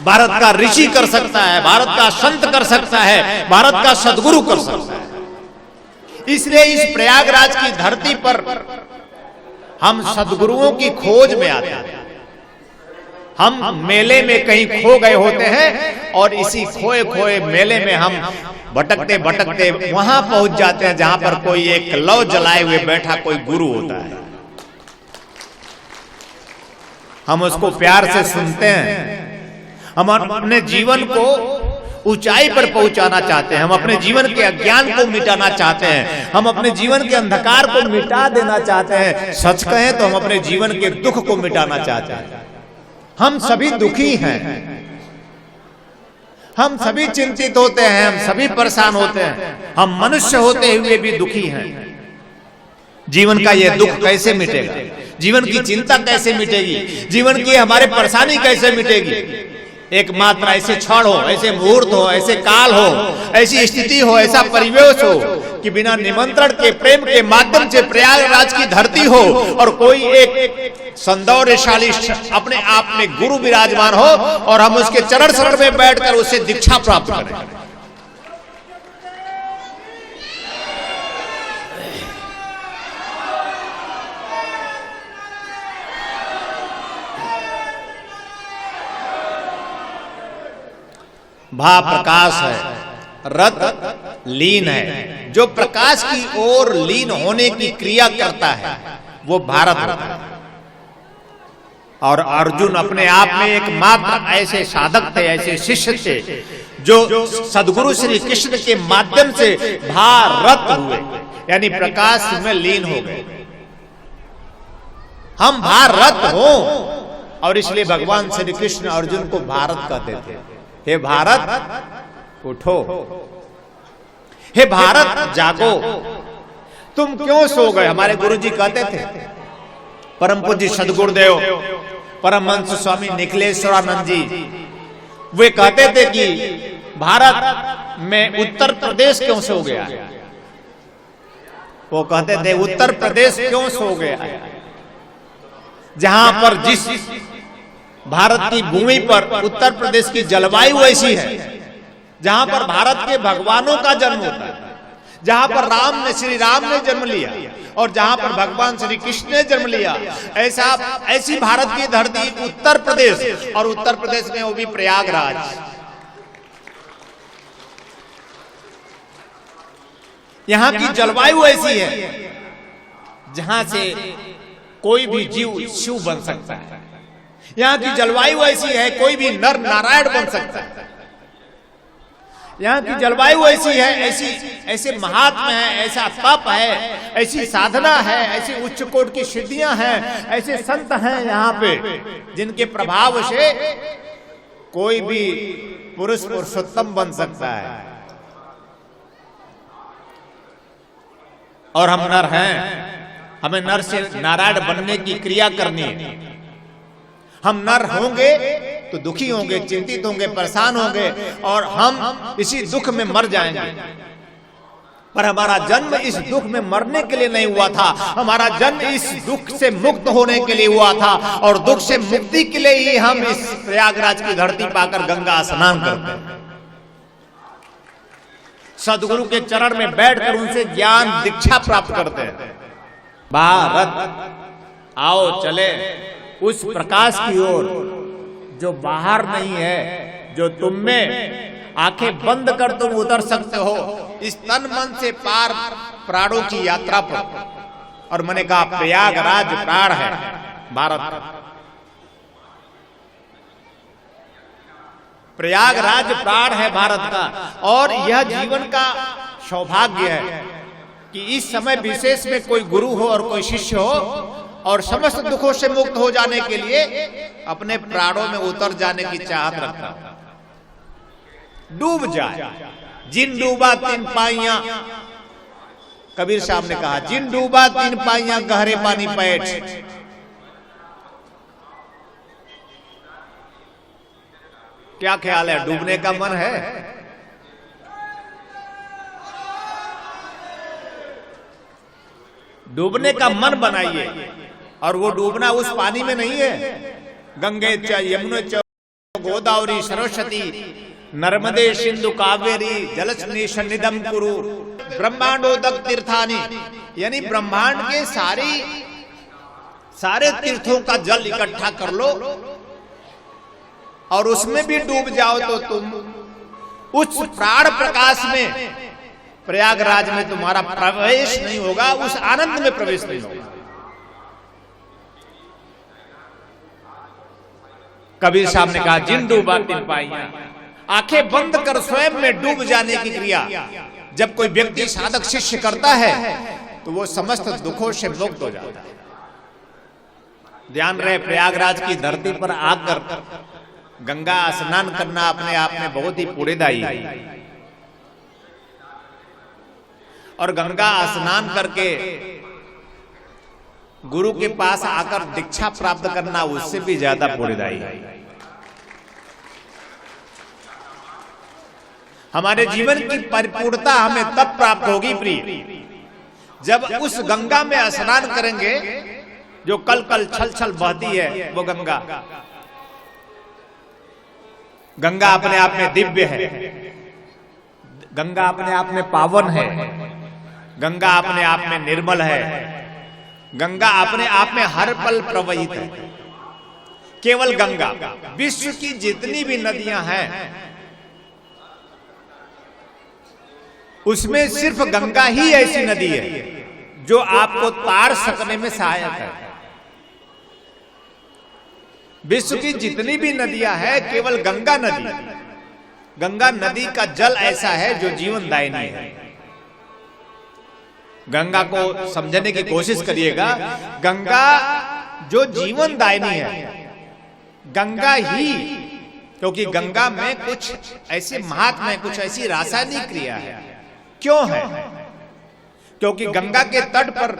भारत का ऋषि कर सकता है, भारत का संत कर सकता है, भारत का सदगुरु कर सकता है। इसलिए इस प्रयागराज की धरती पर हम सदगुरुओं की खोज में आते हैं। हम मेले में कहीं खो गए होते हैं और इसी खोए खोए मेले में हम भटकते भटकते वहां पहुंच जाते हैं जहां पर कोई एक लौ जलाए हुए बैठा कोई गुरु होता है। हम उसको प्यार से सुनते हैं। हम अपने जीवन को ऊंचाई पर पहुंचाना चाहते हैं, हम अपने जीवन के अज्ञान को मिटाना चाहते हैं, हम अपने जीवन के अंधकार को मिटा देना चाहते हैं। सच कहें तो हम अपने जीवन के दुख को मिटाना चाहते हैं। हम सभी दुखी हैं, हम सभी चिंतित होते हैं, हम सभी परेशान होते हैं, हम मनुष्य होते हुए भी दुखी हैं। जीवन का यह दुख कैसे मिटेगा? जीवन की चिंता कैसे मिटेगी, जीवन की हमारे परेशानी कैसे मिटेगी। एकमात्र ऐसे क्षण हो, ऐसे मुहूर्त हो, ऐसे काल हो, ऐसी स्थिति हो, ऐसा परिवेश हो कि बिना निमंत्रण के प्रेम के माध्यम से प्रयागराज की धरती हो और कोई एक सौंदर्यशाली अपने आप में गुरु विराजमान हो और हम उसके चरण शरण में बैठकर उससे दीक्षा प्राप्त करें। भा प्रकाश है, रत लीन है। जो प्रकाश की ओर लीन होने की क्रिया करता है वो भारत होता है। और अर्जुन अपने आप में एकमात्र ऐसे साधक थे, ऐसे शिष्य थे जो सदगुरु श्री कृष्ण के माध्यम से भारत हुए, यानी प्रकाश में लीन हो गए। हम भारत हो और इसलिए भगवान श्री कृष्ण अर्जुन को भारत कहते थे। हे भारत उठो, हे भारत जागो, तुम क्यों सो गए। हमारे गुरुजी कहते थे, परम पूज्य सदगुरुदेव परमहंस स्वामी निखिलेश्वरानंद जी, वे कहते थे कि भारत में उत्तर प्रदेश क्यों सो गया। वो कहते थे उत्तर प्रदेश क्यों सो गया, जहां पर जिस भारत की भूमि पर उत्तर प्रदेश की जलवायु ऐसी है, जहां पर भारत के भगवानों का जन्म होता है, जहां पर श्री राम ने जन्म लिया और जहां पर भगवान श्री कृष्ण ने जन्म लिया, ऐसी भारत की धरती उत्तर प्रदेश, और उत्तर प्रदेश में वो भी प्रयागराज। यहां की जलवायु ऐसी है जहां से कोई भी जीव शिव बन सकता है। यहाँ की जलवायु ऐसी है कोई भी नर नारायण बन सकता है। यहाँ की जलवायु ऐसी है, ऐसे महात्मा है, ऐसा तप है, ऐसी साधना है, ऐसी उच्च कोटि की सिद्धियां हैं, ऐसे संत हैं यहाँ पे जिनके प्रभाव से कोई भी पुरुष पुरुषोत्तम बन सकता है। और हम नर हैं, हमें नर से नारायण बनने की क्रिया करनी है। हम नर होंगे तो दुखी होंगे, चिंतित होंगे, परेशान होंगे और हम इसी दुख में मर जाएंगे। पर हमारा जन्म इस दुख में मरने के लिए नहीं हुआ था, हमारा जन्म इस दुख से मुक्त होने के लिए हुआ था। और दुख से मुक्ति के लिए ही हम इस प्रयागराज की धरती पाकर गंगा स्नान करते हैं, सदगुरु के चरण में बैठकर उनसे ज्ञान दीक्षा प्राप्त करते हैं। भारत आओ चले उस प्रकाश की ओर जो बाहर नहीं है, जो तुम में आंखें बंद कर तुम उतर सकते हो इस तन मन से पार प्राणों की यात्रा पर। और मैंने कहा प्रयागराज प्राण है भारत, प्रयागराज प्राण है भारत का। और यह जीवन का सौभाग्य है कि इस समय विशेष में कोई गुरु हो और कोई शिष्य हो और समस्त दुखों से मुक्त हो जाने के लिए अपने प्राणों में उतर जाने की चाहत रखता, डूब जाए। जिन डूबा तीन पाइयां, कबीर साहब ने कहा, जिन डूबा तीन पाइयां गहरे पानी पैठ। क्या ख्याल है, डूबने का मन है? डूबने का मन बनाइए। और वो डूबना उस पानी में नहीं है, गंगे च यमुने च गोदावरी सरस्वती नर्मदे सिंधु कावेरी जलस्नि सन्निधम कुरु ब्रह्मांडोदक तीर्थानि, यानी ब्रह्मांड के सारे तीर्थों का जल इकट्ठा कर लो और उसमें भी डूब जाओ तो तुम उस प्राण प्रकाश में, प्रयागराज में तुम्हारा प्रवेश नहीं होगा, उस आनंद में प्रवेश नहीं होगा। कबीर साहब ने कहा, जिन डूबा तिन पाइयां, आंखें बंद कर स्वयं में डूब जाने की क्रिया जब कोई व्यक्ति साधक शिष्य करता है तो वो समस्त दुखों से मुक्त हो जाता है। ध्यान रहे, प्रयागराज की धरती पर आकर गंगा स्नान करना अपने आप में बहुत ही पुण्यदायी है। और गंगा स्नान करके गुरु के पास आकर दीक्षा प्राप्त करना उससे भी ज्यादा पुण्यदायी है। हमारे जीवन की परिपूर्णता हमें तब प्राप्त होगी प्रिय, जब उस गंगा में स्नान करेंगे जो कल कल छल छल बहती है। वो गंगा गंगा अपने आप में दिव्य है, गंगा अपने आप में पावन है, गंगा अपने आप में निर्मल है, गंगा अपने आप में हर पल प्रवाहित है। केवल गंगा, विश्व की जितनी भी नदियां हैं उसमें सिर्फ गंगा ही ऐसी नदी है जो आपको तार सकने में सहायक है। विश्व की जितनी भी नदियां हैं केवल गंगा नदी का जल ऐसा है जो जीवनदायिनी है। गंगा को समझने की कोशिश करिएगा। गंगा जो जीवनदायिनी है, गंगा ही, क्योंकि गंगा में कुछ ऐसे महात्म है, कुछ ऐसी रासायनिक क्रिया है। क्यों है? क्योंकि गंगा के तट पर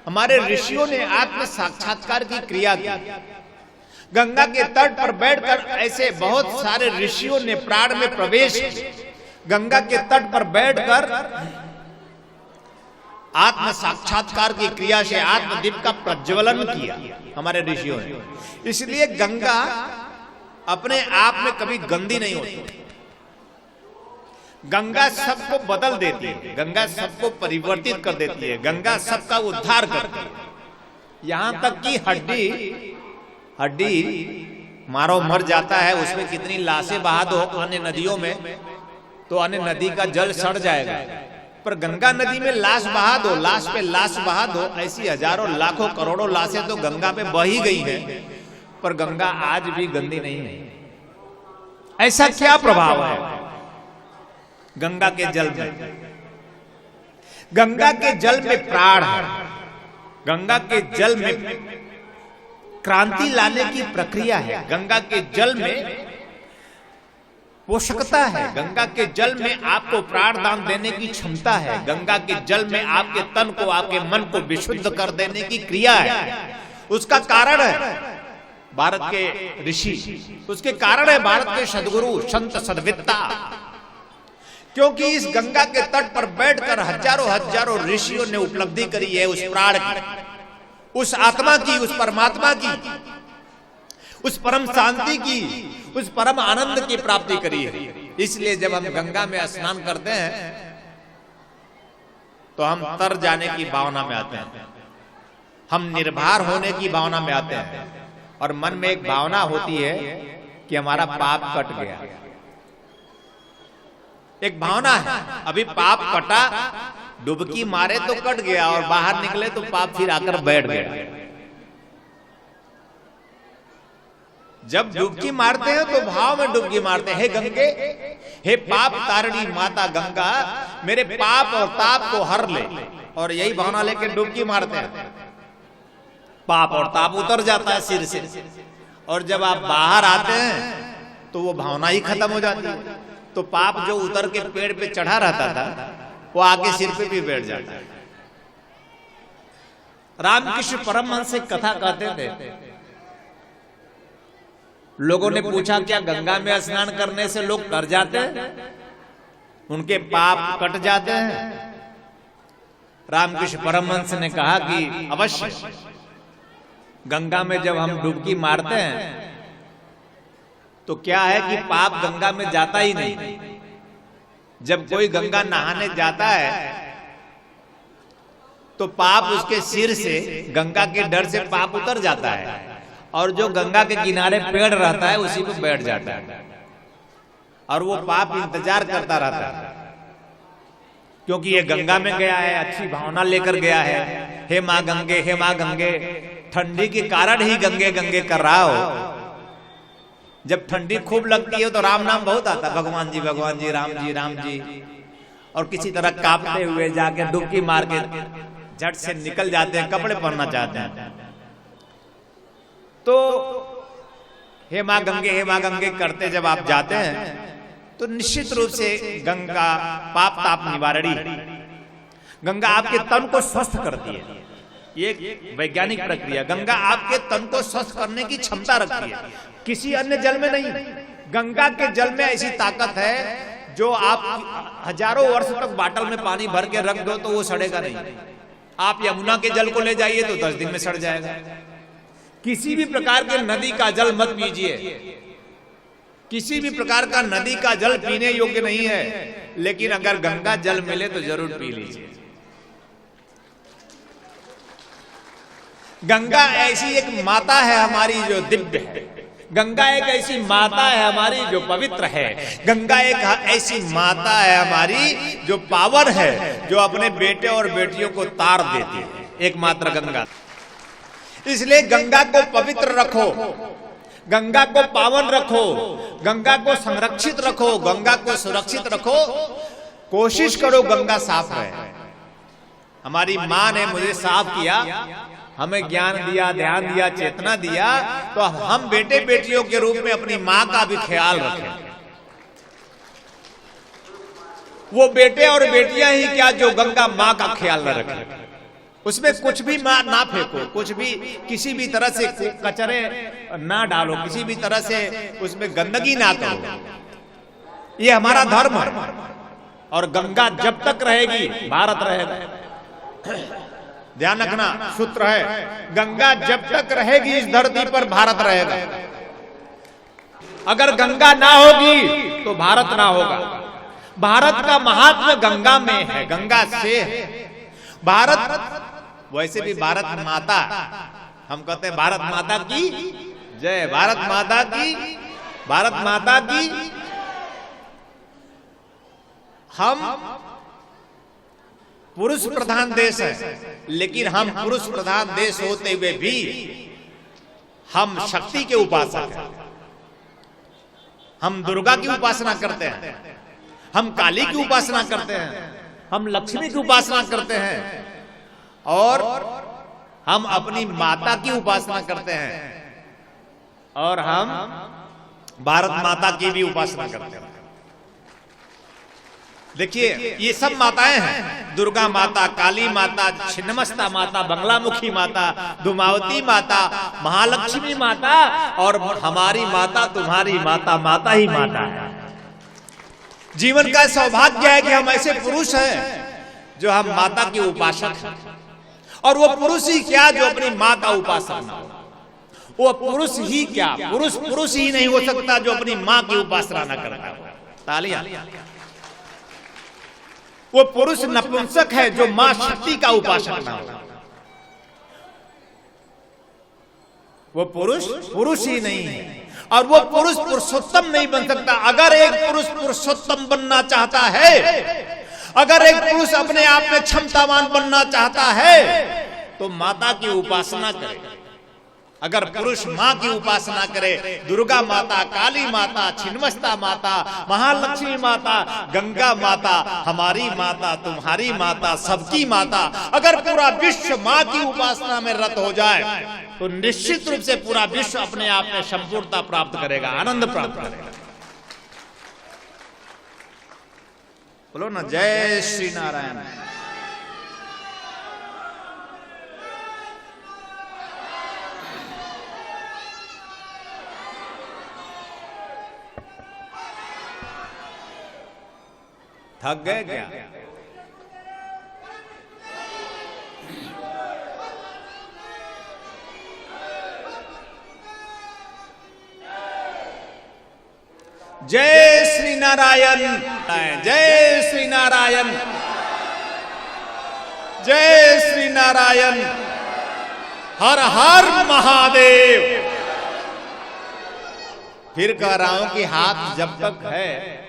हमारे ऋषियों ने आत्म साक्षात्कार की क्रिया की। गंगा के तट पर बैठकर ऐसे बहुत सारे ऋषियों ने प्राण में प्रवेश किया। गंगा के तट पर बैठकर आत्म साक्षात्कार की क्रिया से आत्मदीप का प्रज्वलन किया हमारे ऋषियों ने। इसलिए गंगा अपने आप में कभी गंदी नहीं होती। गंगा सबको बदल देती है, गंगा सबको परिवर्तित कर देती है, गंगा सबका उद्धार करती है। यहां तक कि हड्डी मारो मर जाता है, उसमें कितनी लाशें बहा दो अन्य नदियों में तो अन्य नदी का जल सड़ जाएगा, पर गंगा नदी में लाश बहा दो, लाश पे लाश बहा दो, ऐसी हजारों लाखों करोड़ों लाशें तो गंगा में बही गई हैं, पर गंगा आज भी गंदी नहीं है। ऐसा क्या प्रभाव है गंगा के जल में? गंगा के जल में प्राण है, गंगा के जल में क्रांति लाने की प्रक्रिया है, गंगा के जल में पोषकता है, गंगा के जल में आपको प्राणदान देने की क्षमता है, गंगा के जल में आपके तन को, आपके मन को विशुद्ध कर देने की क्रिया है। उसका कारण है भारत के ऋषि, उसके कारण है भारत के सदगुरु संत सद्वित्ता। क्योंकि इस गंगा के तट पर बैठकर हजारों ऋषियों ने उपलब्धि करी है उस प्राण की, उस आत्मा की, उस परमात्मा की, उस परम शांति की, उस परम आनंद की प्राप्ति करी है। इसलिए जब हम गंगा में स्नान करते हैं तो हम तर जाने की भावना में आते हैं, हम निर्भर होने की भावना में आते हैं, और मन में एक भावना होती है कि हमारा पाप कट गया। एक भावना है, अभी पाप कटा, डुबकी मारे तो कट गया, और बाहर निकले तो पाप फिर आकर बैठ गया। जब डुबकी मारते हैं तो भाव में डुबकी मारते हैं, हे गंगे, हे पाप तारिणी माता गंगा, मेरे पाप और ताप को हर ले, और यही भावना लेके डुबकी मारते हैं। पाप और ताप उतर जाता है सिर से, और जब आप बाहर आते हैं तो वो भावना ही खत्म हो जाती है। तो पाप जो उतर के पेड़ पे चढ़ा रहता था वो आगे सिर पे भी बैठ जाता है। रामकृष्ण परमहंस से कथा कहते थे, लोगों ने पूछा क्या गंगा में स्नान करने से लोग तर जाते हैं, उनके पाप कट जाते हैं? रामकृष्ण परमहंस ने कहा कि अवश्य, गंगा में जब हम डुबकी मारते हैं तो क्या है कि पाप गंगा में जाता ही नहीं। जब कोई गंगा नहाने जाता है तो पाप उसके सिर से, गंगा के डर से पाप उतर जाता है, और जो गंगा के किनारे पेड़ रहता है उसी पे बैठ जाता है, और वो पाप इंतजार करता रहता है, क्योंकि ये गंगा में गया है, अच्छी भावना लेकर गया है, हे माँ गंगे, हे माँ गंगे। ठंडी के कारण ही गंगे गंगे कर रहा हो। जब ठंडी खूब लगती है तो राम नाम बहुत आता, भगवान जी राम जी राम जी, और किसी तरह कांपते हुए जाके डुबकी मार के झट से निकल जाते हैं, कपड़े पहनना चाहते हैं। तो हे माँ गंगे करते जब आप जाते हैं तो निश्चित रूप से गंगा पाप ताप निवारणी, गंगा आपके तन को स्वस्थ करती है, ये एक वैज्ञानिक प्रक्रिया। गंगा आपके तन को स्वस्थ करने की क्षमता रखती है, किसी अन्य जल में नहीं। गंगा के जल में ऐसी ताकत है जो आप हजारों वर्ष तक बाटल में पानी भर के रख दो तो वो सड़ेगा नहीं। आप यमुना के जल को ले जाइए तो 10 दिन में सड़ जाएगा। किसी भी प्रकार के नदी का जल मत पीजिए, किसी भी प्रकार का नदी का जल पीने योग्य नहीं है, लेकिन अगर गंगा जल मिले तो जरूर पी लीजिए। गंगा ऐसी एक माता है हमारी जो दिव्य है, गंगा एक ऐसी माता है हमारी जो पवित्र है, गंगा एक ऐसी माता है हमारी जो पावन है, जो अपने बेटे और बेटियों को तार देती है, एकमात्र गंगा। इसलिए गंगा को पवित्र रखो, गंगा को पावन रखो, गंगा को संरक्षित रखो, गंगा को सुरक्षित रखो। कोशिश करो गंगा साफ रहे। हमारी माँ ने मुझे साफ किया, हमें ज्ञान दिया, ध्यान दिया, चेतना दिया, तो हम बेटे बेटियों के रूप में अपनी माँ का भी ख्याल रखें। वो बेटे और बेटियां ही क्या जो गंगा माँ का ख्याल न रखें। उसमें कुछ भी ना फेंको, कुछ भी किसी भी तरह से कचरे ना डालो, किसी भी तरह से उसमें गंदगी ना करो। ये हमारा धर्म है। और गंगा जब तक रहेगी भारत रहेगा। ध्यान रखना, सूत्र है, गंगा जब तक रहेगी इस धरती पर भारत रहेगा। अगर गंगा ना होगी तो भारत ना होगा। भारत का महात्मा गंगा में है, गंगा से है। भारत वैसे भी भारत माता, हम कहते हैं भारत माता की जय, भारत माता की, भारत माता की। हम पुरुष प्रधान देश है, लेकिन हम पुरुष प्रधान देश होते हुए भी हम शक्ति के उपासक हैं। हम दुर्गा की उपासना करते हैं, हम काली की उपासना करते हैं, हम लक्ष्मी की उपासना करते हैं, और हम अपनी माता की उपासना करते हैं, और हम भारत माता की भी उपासना करते हैं। देखिए ये सब माताएं हैं, दुर्गा माता, काली माता, छिन्नमस्ता माता, बंगलामुखी माता, धूमावती माता, महालक्ष्मी माता, और हमारी माता, तुम्हारी माता, माता ही माता है। जीवन का सौभाग्य है कि हम ऐसे पुरुष हैं जो हम माता के उपासक हैं। और वो पुरुष ही क्या जो अपनी माँ का उपासक ना हो। वो पुरुष ही क्या, पुरुष ही नहीं हो सकता जो अपनी माँ की उपासना न करता हो। तालियां। वो पुरुष नपुंसक है जो मां शक्ति का उपासक ना हो। वो पुरुष ही नहीं है, और वो पुरुष पुरुषोत्तम नहीं बन सकता। अगर एक पुरुष पुरुषोत्तम बनना चाहता है, अगर एक पुरुष अपने आप में क्षमतावान बनना चाहता है, तो माता की उपासना करे। अगर पुरुष माँ की उपासना करे, दुर्गा माता, काली माता, छिन्नमस्ता माता, महालक्ष्मी माता, गंगा माता, हमारी माता, तुम्हारी माता, सबकी माता, अगर पूरा विश्व माँ की उपासना में रत हो जाए तो निश्चित रूप से पूरा विश्व अपने आप में संपूर्णता प्राप्त करेगा, आनंद प्राप्त करेगा। बोलो ना जय श्री नारायण। थक गए क्या? जय श्री नारायण, जय श्री नारायण, जय श्री नारायण। हर हर महादेव। फिर कह रहा हूं कि हाथ जब तक है,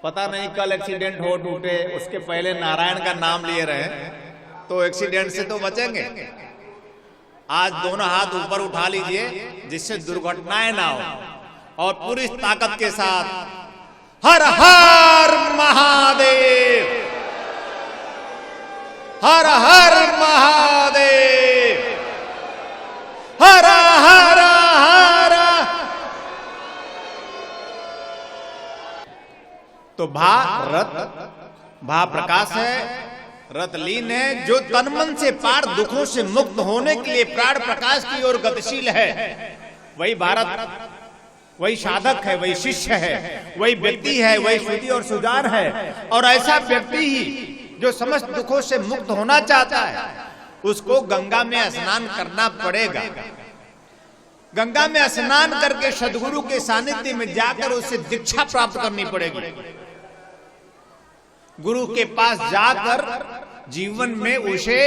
पता नहीं कल एक्सीडेंट हो टूटे, उसके पहले नारायण का नाम लिए रहे तो एक्सीडेंट से तो बचेंगे। आज दोनों हाथ ऊपर उठा लीजिए जिससे दुर्घटनाएं ना हो, और पूरी ताकत के साथ हर हर महादेव, हर हर महादेव, हर हर हर। तो भारत भा प्रकाश है, रतलीन है, जो तन मन से पार दुखों से मुक्त होने के लिए प्राण प्रकाश की ओर गतिशील है, वही भारत, वही साधक है, वही शिष्य है, वही व्यक्ति है, वही शुद्धि और सुजान है। और ऐसा व्यक्ति ही जो समस्त दुखों से मुक्त होना चाहता है, उसको गंगा में स्नान करना पड़ेगा। गंगा में स्नान करके सदगुरु के सानिध्य में जाकर उसे दीक्षा प्राप्त करनी पड़ेगी। गुरु के पास जाकर जीवन में उसे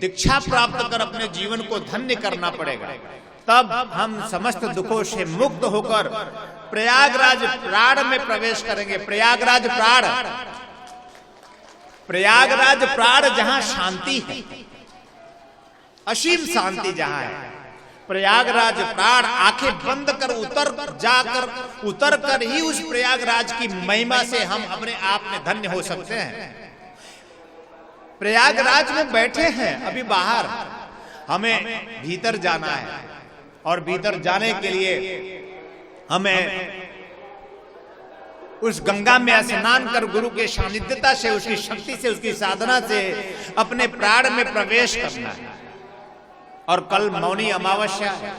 दीक्षा प्राप्त कर अपने जीवन को धन्य करना पड़ेगा। तब हम समस्त दुखों से मुक्त होकर प्रयागराज प्राण में प्रवेश करेंगे। प्रयागराज प्राण, प्रयागराज प्राण जहां शांति है, असीम शांति जहां है, प्रयागराज प्राण आंखें बंद कर उतर कर ही उस प्रयागराज की महिमा से हम अपने आप में धन्य हो सकते हैं। प्रयागराज में बैठे हैं, अभी बाहर, हमें भीतर जाना है और भीतर जाने के लिए हमें उस गंगा में स्नान कर गुरु के सानिध्यता से, उसकी शक्ति से, उसकी साधना से अपने प्राण में प्रवेश करना है। और कल मौनी अमावस्या है।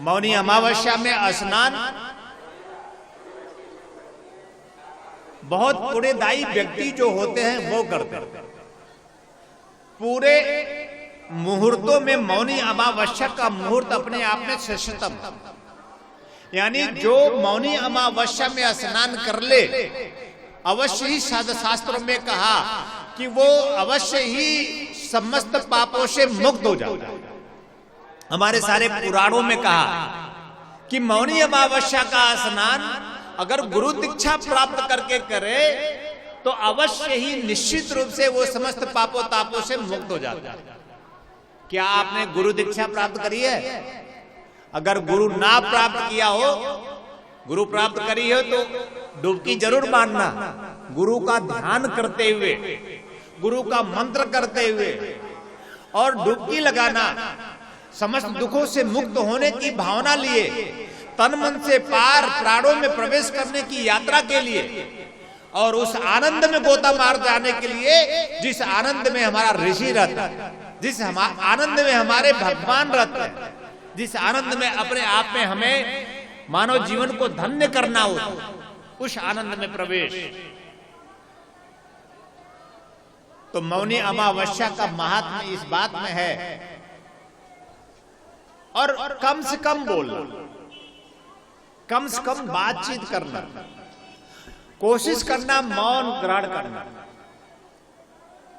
मौनी अमावस्या में स्नान बहुत पुण्यदायी व्यक्ति जो होते हैं वो करते हैं। पूरे मुहूर्तों में मौनी अमावस्या का मुहूर्त अपने आप में श्रेष्ठतम, यानी जो मौनी अमावस्या में स्नान कर ले, अवश्य ही शास्त्रों में कहा कि वो अवश्य ही समस्त पापों से मुक्त हो जाता है। हमारे सारे पुराणों में कहा कि मौनी अमावस्या का स्नान अगर गुरु दीक्षा प्राप्त करके करे तो अवश्य ही निश्चित रूप से वो समस्त पापों तापों से मुक्त हो जाता है। क्या आपने गुरु दीक्षा प्राप्त करी है? अगर गुरु ना प्राप्त किया हो, गुरु प्राप्त करी हो तो डुबकी जरूर मारना। गुरु का ध्यान करते हुए, गुरु का मंत्र करते हुए और डुबकी लगाना, समस्त दुखों से मुक्त होने की भावना लिए, तन मन से पार प्राणों में प्रवेश करने की यात्रा के लिए और उस आनंद में गोता मार जाने के लिए जिस आनंद में हमारा ऋषि रहता है, जिस आनंद में हमारे भगवान रहते हैं, जिस आनंद में अपने आप में हमें मानव जीवन को धन्य करना हो, उस आनंद में प्रवेश। तो मौनी अमावस्या का महात्म्य इस बात में है। और कम से कम बोलना, कम से कम बातचीत करना, कोशिश करना मौन ग्रहण करना,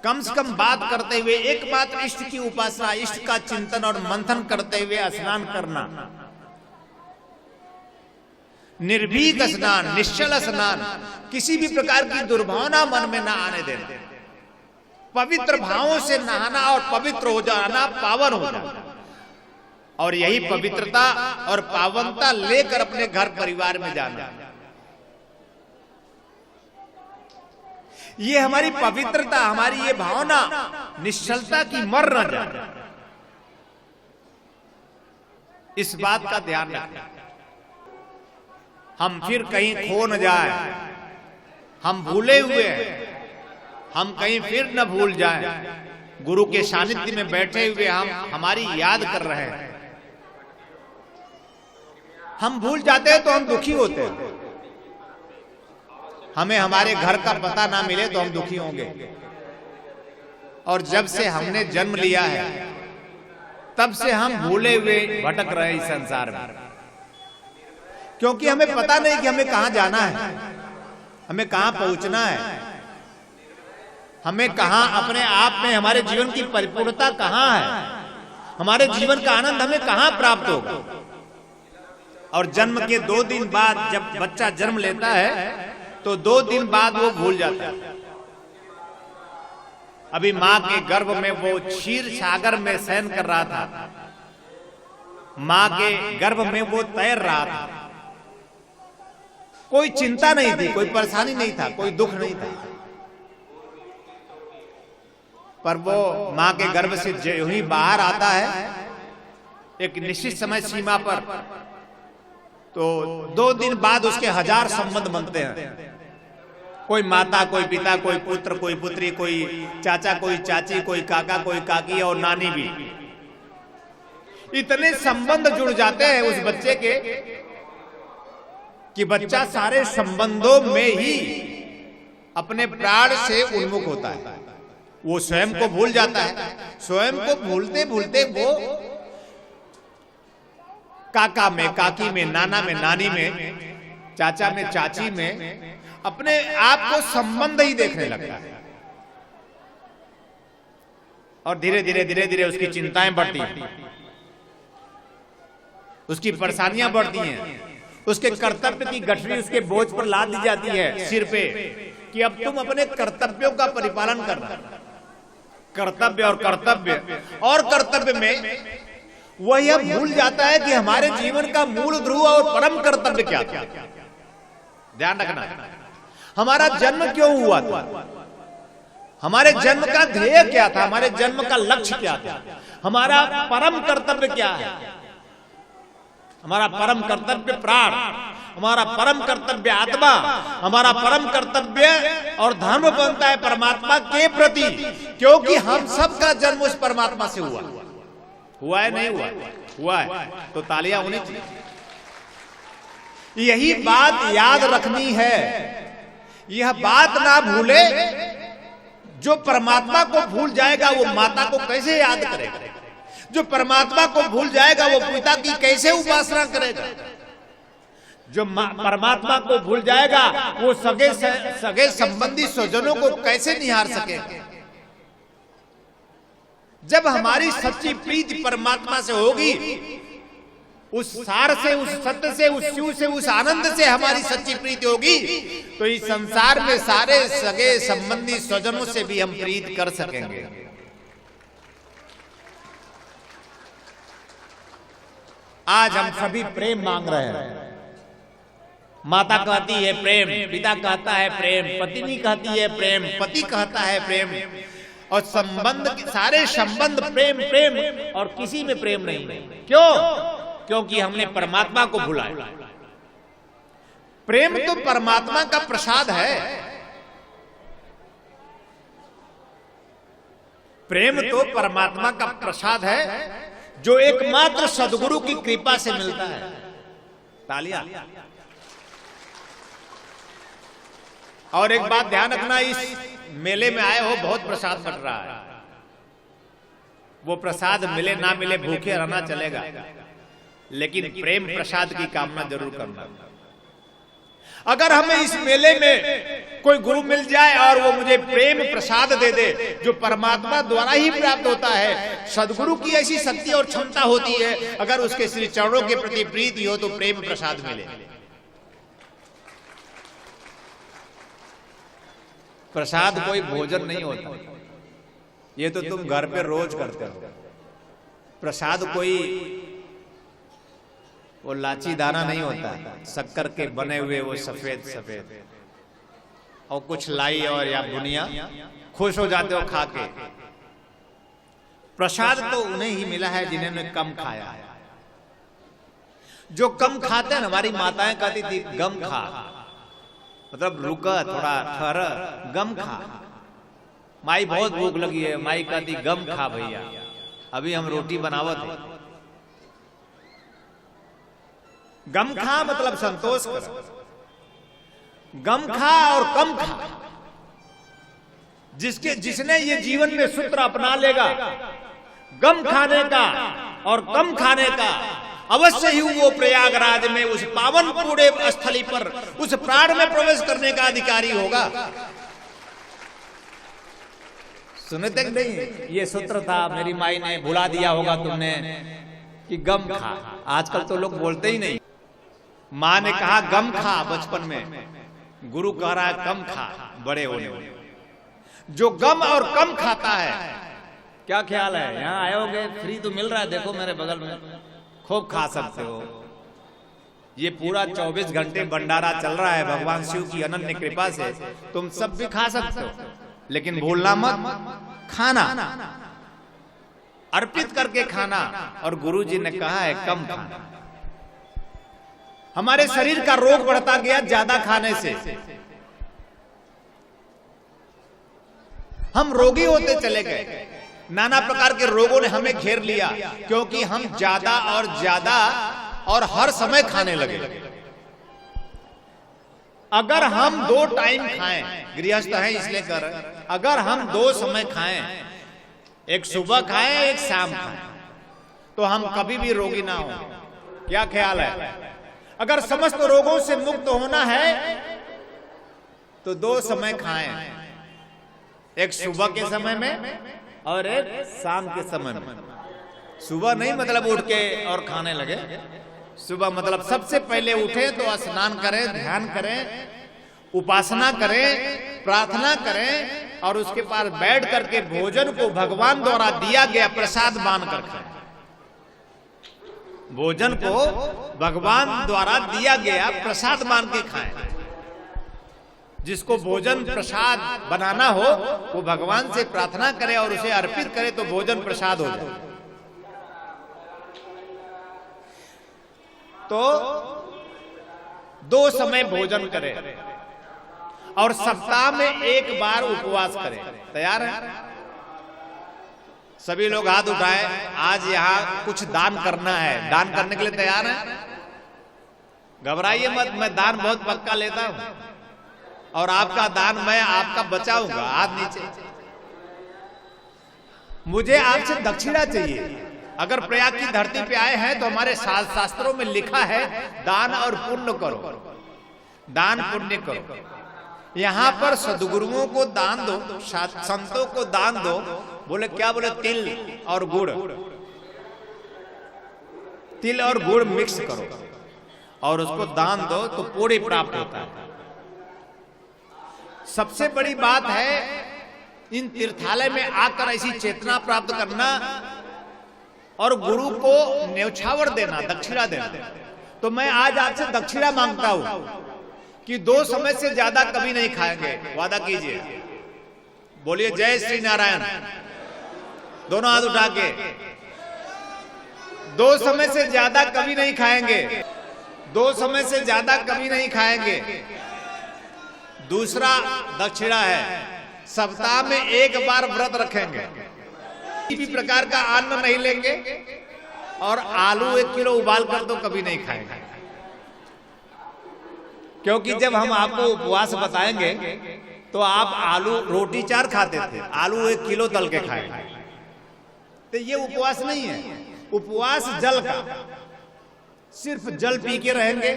कम से कम बात करते हुए एकमात्र इष्ट की उपासना, इष्ट का चिंतन और मंथन करते हुए स्नान करना। निर्भीक स्नान, निश्चल स्नान, किसी भी प्रकार की दुर्भावना मन में ना आने देना। पवित्र भावों से नहाना और पवित्र हो जाना, पावन हो जाना। और यही पवित्रता और पावनता लेकर अपने घर परिवार में जाना। ये हमारी पवित्रता, हमारी ये भावना निश्चलता की मर न जाए, इस बात का ध्यान रखें। हम फिर कहीं खो न जाए, हम भूले हुए हैं, हम कहीं फिर न भूल जाएं। गुरु के सानिध्य में बैठे हुए हम हमारी याद कर रहे हैं। हम भूल जाते हैं तो हम दुखी होते हैं। हमें हमारे घर का पता ना मिले तो हम दुखी होंगे। और जब से हमने जन्म लिया है तब से हम भूले हुए भटक रहे इस संसार में, क्योंकि हमें पता नहीं कि हमें कहां जाना है, हमें कहां पहुंचना है, हमें कहां अपने आप में हमारे जीवन की परिपूर्णता कहां है, हमारे जीवन का आनंद हमें कहां प्राप्त होगा। और जन्म के 2 दिन बाद जब बच्चा जन्म लेता है तो 2 दिन बाद वो भूल जाता है। अभी मां के गर्भ में वो क्षीर सागर में शयन कर रहा था, मां के गर्भ में वो तैर रहा था, कोई चिंता नहीं थी, कोई परेशानी नहीं था, कोई दुख नहीं था। पर वो मां के गर्भ से जो ही बाहर आता है एक निश्चित समय सीमा पर, तो 2 दिन बाद उसके 1000 संबंध बनते हैं। कोई माता, कोई पिता, कोई पुत्र, कोई पुत्री, कोई चाचा, कोई चाची, कोई काका, कोई काकी और नानी भी। इतने संबंध जुड़ जाते हैं उस बच्चे के कि बच्चा सारे संबंधों में ही अपने प्राण से उन्मुख होता है। वो स्वयं को भूल जाता है। स्वयं को भूलते भूलते वो काका में, काकी में, नाना में, नानी में, चाचा में, चाची में अपने आप को संबंध ही देखने लगता है। और धीरे धीरे धीरे धीरे उसकी चिंताएं बढ़ती हैं, उसकी परेशानियां बढ़ती हैं, उसके कर्तव्य की गठरी उसके बोझ पर लाद दी जाती है सिर पे कि अब तुम अपने कर्तव्यों का परिपालन करना। कर्तव्य और कर्तव्य में वह यह भूल जाता है कि हमारे जीवन का मूल ध्रुव और परम कर्तव्य क्या था। ध्यान रखना, हमारा जन्म क्यों हुआ था, हमारे जन्म का ध्येय क्या था, हमारे जन्म का लक्ष्य क्या था, हमारा परम कर्तव्य क्या है। हमारा परम कर्तव्य प्राण, हमारा परम कर्तव्य आत्मा, हमारा परम कर्तव्य और धर्म बनता है परमात्मा के प्रति, क्योंकि हम सबका जन्म उस परमात्मा से हुआ है नहीं हुआ है तो तालियां होनी चाहिए। यही बात याद रखनी है, यह बात ना भूले। जो परमात्मा को भूल जाएगा वो माता को कैसे याद करेगा, जो परमात्मा को भूल जाएगा वो पिता की कैसे उपासना करेगा, जो परमात्मा को भूल जाएगा वो सगे संबंधी स्वजनों को कैसे निहार सकेगा। जब हमारी सच्ची प्रीति परमात्मा से होगी, उस सार से, उस सत्य से, उस शिव से, उस आनंद से हमारी सच्ची प्रीति होगी, तो इस संसार में सारे सगे संबंधी स्वजनों से भी हम प्रीत कर सकेंगे। आज हम सभी प्रेम मांग रहे हैं। माता कहती है प्रेम, पिता कहता है प्रेम, पत्नी कहती है प्रेम, पति कहता है प्रेम, और संबंध, सारे संबंध प्रेम प्रेम, और किसी में प्रेम नहीं। क्यों? क्योंकि हमने परमात्मा को भुलाया। प्रेम तो परमात्मा का प्रसाद है, प्रेम तो परमात्मा का प्रसाद है जो एकमात्र सद्गुरु की कृपा से मिलता है। तालियां। और एक बात ध्यान रखना, इस मेले में आए हो, बहुत प्रसाद बट रहा है। वो प्रसाद मिले ना मिले, भूखे रहना चलेगा, लेकिन प्रेम प्रसाद की कामना जरूर करना। अगर हमें इस मेले में कोई गुरु मिल जाए और वो मुझे प्रेम प्रसाद दे दे, जो परमात्मा द्वारा ही प्राप्त होता है, सद्गुरु की ऐसी शक्ति और क्षमता होती है, अगर उसके श्री चरणों के प्रति प्रीति हो तो प्रेम प्रसाद मिले। प्रसाद कोई भोजन नहीं होता, ये तो तुम घर पे रोज करते हो। प्रसाद कोई वो लाची दाना नहीं होता, शक्कर के बने हुए वो सफेद सफेद, और कुछ लाई और या बुनिया, खुश हो जाते हो खा के। प्रसाद तो उन्हें ही मिला है जिन्होंने कम खाया है। जो कम खाते हैं, हमारी माताएं कहती थी गम खा, मतलब रुका, थोड़ा ठहर, गम खा। माई बहुत भूख लगी है, माई कहती गम खा भैया, अभी हम रोटी बनावत है। गम खा मतलब संतोष कर, गम खा और कम खा। जिसने ये जीवन में सूत्र अपना लेगा, गम खाने का और कम खाने का, अवश्य ही वो प्रयागराज में उस पावन पूरे स्थली पर उस प्राण में प्रवेश करने का अधिकारी होगा। सुनते नहीं, ये सूत्र था, मेरी माई ने भुला दिया होगा तुमने कि गम खा। आजकल तो लोग बोलते ही नहीं। माँ ने कहा गम खा बचपन में, गुरु कह रहा है कम खा बड़े होने में। जो गम और कम खाता है, क्या ख्याल है, यहाँ आए होगे, फ्री तो मिल रहा है, देखो मेरे बगल में, खूब खा सकते हो। ये पूरा 24 घंटे भंडारा चल रहा है भगवान शिव की अनन्य कृपा से, तुम सब भी खा सकते हो, लेकिन भूलना मत खाना, अर्पित करके खाना। और गुरु जी ने कहा है कम खाना। हमारे शरीर का रोग बढ़ता गया ज्यादा खाने से। हम रोगी होते चले गए, नाना प्रकार के रोगों ने हमें घेर लिया, क्योंकि हम ज्यादा और ज्यादा और हर समय खाने लगे। अगर हम 2 टाइम खाएं, गृहस्थ हैं इसलिए कर रहे हैं, अगर हम 2 समय खाएं, एक सुबह खाएं एक शाम खाएं, तो हम कभी भी रोगी ना हो। क्या ख्याल है? अगर समस्त रोगों से मुक्त होना है तो 2 समय खाएं, एक सुबह के समय में और एक शाम के समय में। सुबह नहीं मतलब उठ के और खाने लगे, सुबह मतलब सबसे पहले उठे तो स्नान करें, ध्यान करें, उपासना करें, प्रार्थना करें और उसके बाद बैठ करके भोजन को भगवान द्वारा दिया गया प्रसाद मान कर खाएं। भोजन को भगवान द्वारा दिया गया प्रसाद मान के खाएं। जिसको भोजन प्रसाद बनाना हो वो भगवान से प्रार्थना करे और उसे अर्पित करे तो भोजन प्रसाद हो जाए। तो 2 समय भोजन करें और सप्ताह में 1 बार उपवास करें। तैयार है? सभी लोग हाथ उठाए। आज यहां कुछ दान करना है, दान करने के लिए तैयार है? घबराइए मत, मैं दान बहुत पक्का लेता हूं और आपका दान मैं आपका बचाऊंगा। हाथ नीचे। मुझे आपसे दक्षिणा चाहिए। अगर प्रयाग की धरती पे आए हैं तो हमारे शास्त्रों में लिखा है दान और पुण्य करो, दान पुण्य करो। यहां पर सदगुरुओं को दान दो, संतों को दान दो। बोले क्या? बोले तिल और गुड़, तिल और गुड़ मिक्स करो और उसको दान दो तो पुण्य प्राप्त होता है। सबसे बड़ी बात है इन तीर्थालय में आकर ऐसी चेतना प्राप्त करना और गुरु को न्यौछावर देना, दक्षिणा देना। तो मैं आज आपसे दक्षिणा मांगता हूं कि 2 समय से ज्यादा कभी नहीं खाएंगे। वादा कीजिए। बोलिए जय श्री नारायण। दोनों हाथ उठा के। 2 समय से ज्यादा कभी नहीं खाएंगे। 2 समय से ज्यादा कभी नहीं खाएंगे। दूसरा दक्षिणा है सप्ताह में 1 बार व्रत रखेंगे। किसी भी प्रकार का अन्न नहीं लेंगे और आलू 1 किलो उबाल कर तो कभी नहीं खाएंगे। क्योंकि जब हम आपको उपवास बताएंगे तो आप आलू रोटी 4 खाते थे, आलू 1 किलो तल के खाएंगे। तो ये उपवास नहीं है। उपवास जल का, सिर्फ जल पी के रहेंगे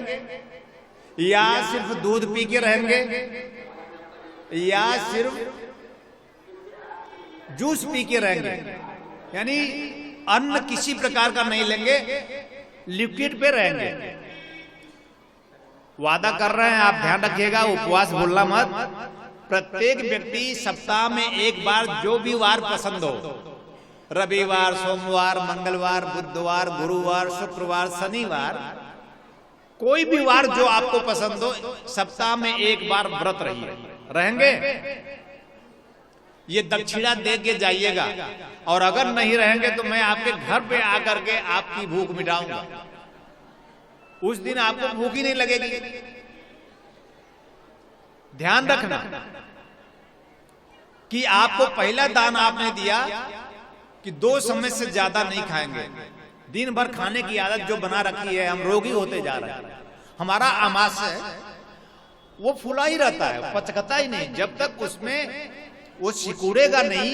या सिर्फ दूध पी के रहेंगे या सिर्फ जूस पी के रहेंगे, यानी अन्न किसी प्रकार का नहीं लेंगे, लिक्विड पे रहेंगे। वादा कर रहे हैं, आप ध्यान रखिएगा, उपवास भूलना मत। प्रत्येक व्यक्ति सप्ताह में 1 बार जो भी वार पसंद हो, रविवार, सोमवार, मंगलवार, बुधवार, गुरुवार, शुक्रवार, शनिवार, कोई भी वार जो आपको पसंद हो, सप्ताह में 1 बार व्रत रहेंगे। ये दक्षिणा दे के जाइएगा और अगर नहीं रहेंगे तो मैं आपके घर पे आकर के आपकी भूख मिटाऊंगा। उस दिन आपको भूख ही नहीं लगेगी। ध्यान रखना कि आपको पहला दान आपने दिया कि 2 समय से ज्यादा नहीं खाएंगे। दिन भर खाने की आदत जो बना रखी है, हम रोगी होते जा रहे हैं। हमारा आमाशय वो फूला ही रहता है, पचकता ही नहीं। जब तक उसमें वो सिकुड़ेगा नहीं,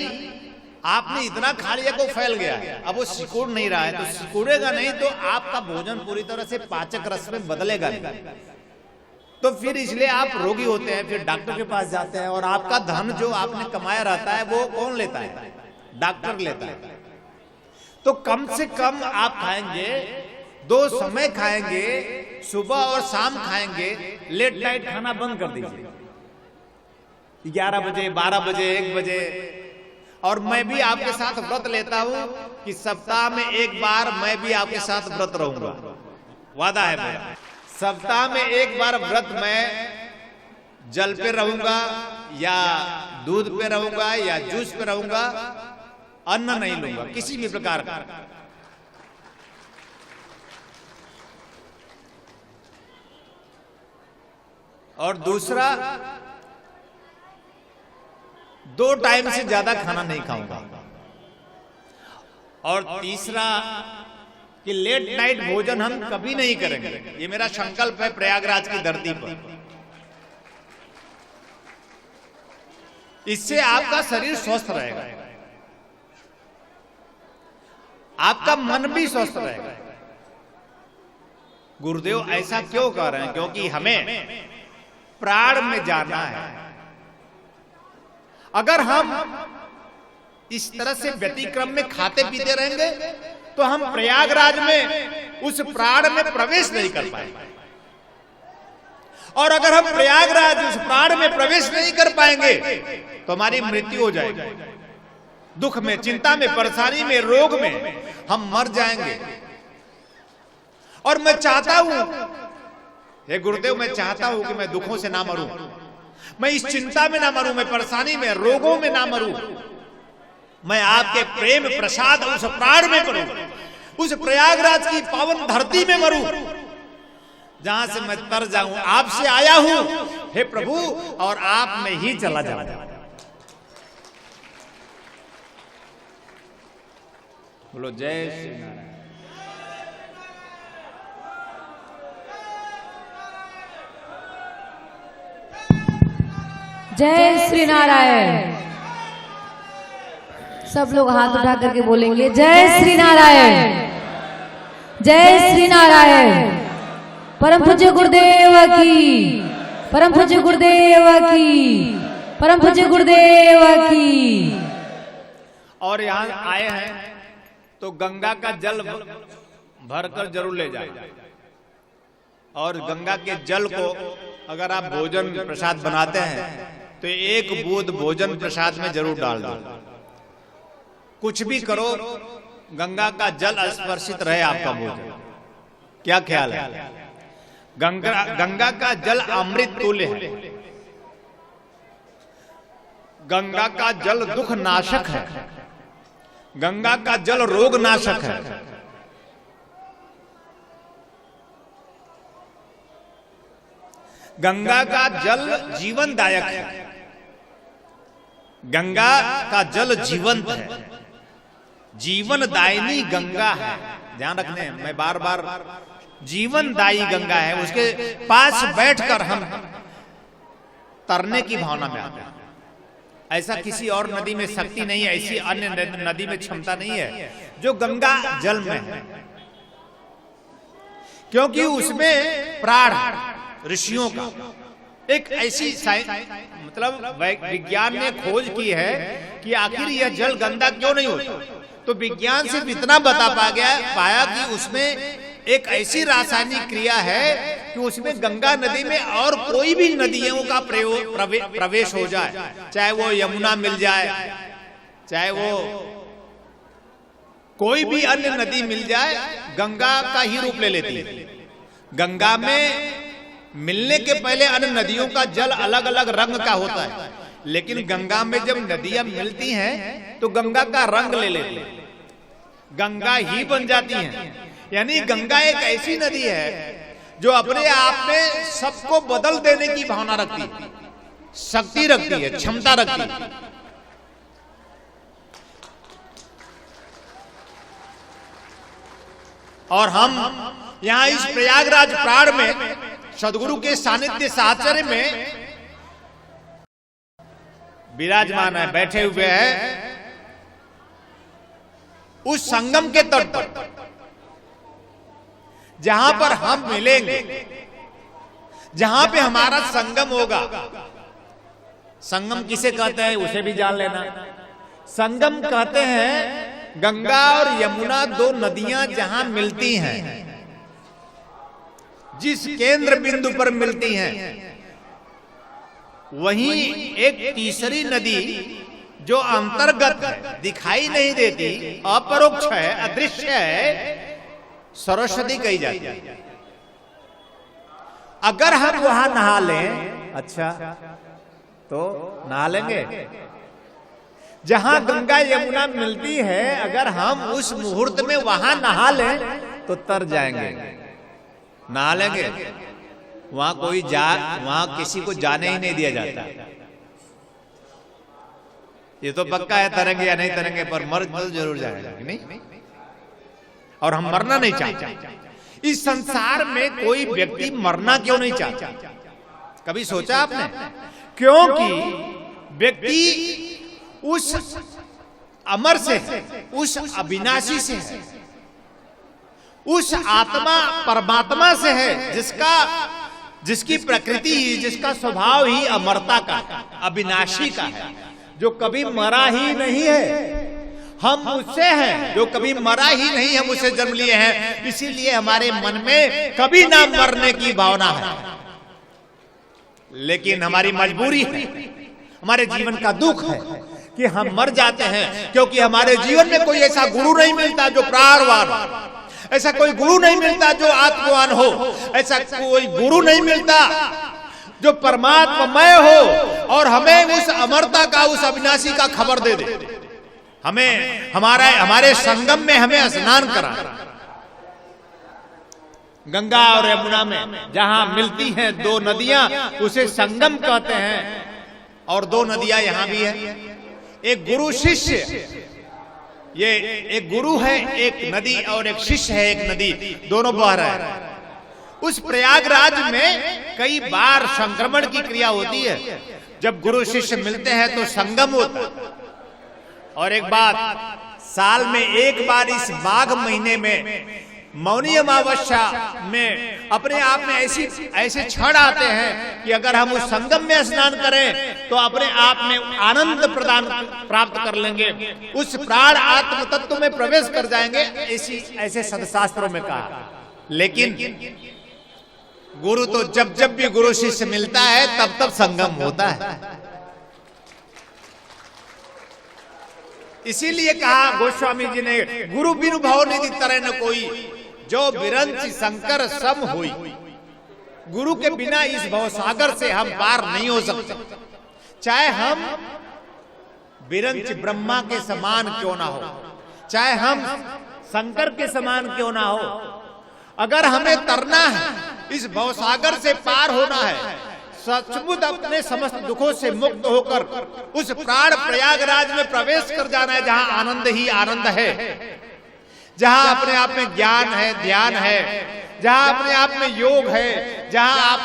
आपने इतना खा लिया को फैल गया है, अब वो सिकुड़ नहीं रहा है, तो सिकुड़ेगा नहीं तो आपका भोजन पूरी तरह से पाचक रस में बदलेगा नहीं। तो फिर इसलिए आप रोगी होते हैं, फिर डॉक्टर के पास जाते हैं और आपका धन जो आपने कमाया रहता है वो कौन लेता है? डॉक्टर लेता है। तो कम से कम आप खाएंगे, 2 समय खाएंगे, सुबह और शाम खाएंगे। लेट नाइट खाना बंद कर दीजिए, 11 बजे, 12 बजे, 1 बजे। और मैं भी आपके साथ व्रत लेता हूं कि सप्ताह में 1 बार मैं भी आपके साथ व्रत रहूंगा। वादा है मेरा। सप्ताह में 1 बार व्रत मैं जल पे रहूंगा या दूध पे रहूंगा या जूस पे रहूंगा, अन्न नहीं लूंगा किसी भी प्रकार का। और दूसरा, 2 टाइम से ज्यादा खाना नहीं खाऊंगा। और तीसरा कि लेट नाइट भोजन हम कभी नहीं करेंगे। ये मेरा संकल्प है प्रयागराज की धरती पर। इससे आपका शरीर स्वस्थ रहेगा, आपका मन भी स्वस्थ रहेगा। गुरुदेव ऐसा क्यों कह रहे हैं? क्योंकि हमें प्राण में जाना है। अगर हम इस तरह से व्यतिक्रम में खाते पीते रहेंगे तो हम प्रयागराज में उस प्राण में प्रवेश नहीं कर पाएंगे। और अगर हम प्रयागराज उस प्राण में प्रवेश नहीं कर पाएंगे तो हमारी मृत्यु हो जाएगी। दुख में, चिंता में, परेशानी में, रोग में हम मर जाएंगे। और मैं चाहता हूं, हे गुरुदेव, मैं चाहता हूं कि मैं दुखों से ना मरूं, मैं इस चिंता में ना मरूं, मैं परेशानी में, रोगों में ना मरूं। मैं आपके प्रेम प्रसाद उस प्राण में मरूं, उस प्रयागराज की पावन धरती में मरूं, जहां से मैं तर जाऊं। आपसे आया हूं हे प्रभु, और आप में ही चला जाऊं। बोलो जय श्री नारायण। जय श्री नारायण। सब लोग हाथ उठा करके बोलेंगे जय श्री नारायण, जय श्री नारायण। परम पूज्य गुरुदेव की, परम पूज्य गुरुदेव की, परम पूज्य गुरुदेव की। और यहाँ आए हैं तो गंगा का जल भरकर जरूर ले जाए। और गंगा के जल को अगर आप भोजन प्रसाद बनाते हैं तो 1 बूंद भोजन प्रसाद में जरूर डाल दो। कुछ भी करो, गंगा का जल स्पर्शित रहे आपका भोजन। क्या ख्याल है? गंगा का जल अमृत तुल्य है। गंगा का जल दुख नाशक है। गंगा का जल रोग नाशक है। गंगा का जल जीवनदायक है। गंगा का जल जीवंत है, जीवनदायिनी गंगा है। ध्यान रखने, मैं बार बार जीवनदायी गंगा है, उसके पास बैठकर हम तरने की भावना में आते हैं। ऐसा किसी और नदी में शक्ति नहीं है, ऐसी अन्य नदी में क्षमता नहीं है जो गंगा जल में है। क्योंकि उसमें प्राण ऋषियों का एक ऐसी मतलब विज्ञान ने खोज की है कि आखिर यह जल गंदा क्यों नहीं होता। तो विज्ञान सिर्फ इतना बता पाया कि उसमें एक ऐसी रासायनिक क्रिया है कि उसमें गंगा नदी में और कोई भी नदियों का प्रवेश हो जाए, चाहे वो यमुना मिल जाए, चाहे वो कोई भी अन्य नदी मिल जाए, गंगा का ही रूप ले लेती है। गंगा में मिलने के पहले अन्य नदियों का जल अलग अलग रंग का होता है, लेकिन गंगा में जब नदियां मिलती हैं तो गंगा का रंग ले लेती है, गंगा ही बन जाती हैं। यानी गंगा एक ऐसी नदी है जो अपने आप में सबको बदल देने की भावना रखती है, शक्ति रखती है, क्षमता रखती है। और हम यहां इस प्रयागराज प्राण में सदगुरु के सानिध्य साहचर्य में विराजमान है, बैठे हुए हैं उस संगम के तट पर, जहां पर हम मिलेंगे, जहां पे हमारा संगम होगा। संगम किसे कहते हैं उसे भी जान लेना। संगम कहते हैं गंगा और यमुना, 2 नदियां जहां मिलती हैं, जिस केंद्र बिंदु पर मिलती हैं, वहीं एक तीसरी नदी जो अंतर्गत है, दिखाई नहीं देती, अपरोक्ष है, अदृश्य है, सरस्वती कही जाती है। अगर हम वहां नहा लें, अच्छा तो नहा लेंगे। जहां गंगा यमुना मिलती है, अगर हम उस मुहूर्त में वहां नहा लें तो तर जाएंगे, नहा लेंगे। वहां किसी को जाने ही नहीं दिया जाता। ये तो पक्का है, तरेंगे या नहीं तरेंगे, पर मर तो जरूर जाएगा कि नहीं। और हम मरना नहीं चाहते। इस संसार में कोई व्यक्ति मरना क्यों नहीं चाहता? कभी सोचा आपने? क्योंकि व्यक्ति उस अमर से है, उस अविनाशी से है, उस आत्मा परमात्मा से है, जिसकी प्रकृति ही, जिसका स्वभाव ही अमरता का है, अविनाशी का है, जो कभी मरा ही नहीं है। हम उससे हैं जो कभी मरा ही नहीं, हम उसे जन्म लिए हैं। इसीलिए हमारे मन में कभी ना मरने की भावना है। लेकिन हमारी मजबूरी है, हमारे जीवन का दुख है कि हम मर जाते हैं, क्योंकि हमारे जीवन में कोई ऐसा गुरु नहीं मिलता जो प्राणवान हो, ऐसा कोई गुरु नहीं मिलता जो आत्मवान हो, ऐसा कोई गुरु नहीं मिलता जो परमात्ममय हो और हमें उस अमरता का, उस अविनाशी का खबर दे दे। हमें हमारे संगम में हमें स्नान करा। गंगा और यमुना में जहां मिलती हैं दो नदियां, उसे संगम कहते हैं। और दो नदियां यहां भी है। एक गुरु शिष्य, ये एक गुरु है, एक नदी, और एक शिष्य है, एक नदी, दोनों बह रहे हैं। उस प्रयागराज में कई बार संक्रमण की क्रिया होती है। जब गुरु शिष्य मिलते हैं तो संगम होता है। और एक बात, साल में एक बार इस माघ महीने में मौनी अमावस्या में अपने आप में ऐसे क्षण आते हैं कि अगर हम उस संगम में स्नान करें तो अपने आप में आनंद प्रदान प्राप्त कर लेंगे, उस प्राण आत्म तत्व में प्रवेश कर जाएंगे, ऐसे सदशास्त्रों में कहा। लेकिन गुरु तो जब भी गुरु शिष्य मिलता है तब संगम होता है। इसीलिए कहा गोस्वामी जी ने, गुरु बिनु भाव निधि तरह न कोई, जो बिरंच शंकर सम हुई। गुरु के बिना इस भवसागर से हम पार नहीं हो सकते, चाहे हम बिरंच ब्रह्मा के समान क्यों ना हो, चाहे हम शंकर के समान क्यों ना हो। अगर हमें तरना है, इस भवसागर से पार होना है, सचमुच अपने समस्त दुखों से मुक्त होकर उस प्राण प्रयागराज में प्रवेश कर जाना है, जहां आनंद ही आनंद है, जहां अपने आप में ज्ञान है, ध्यान है, जहां अपने आप में योग है, जहां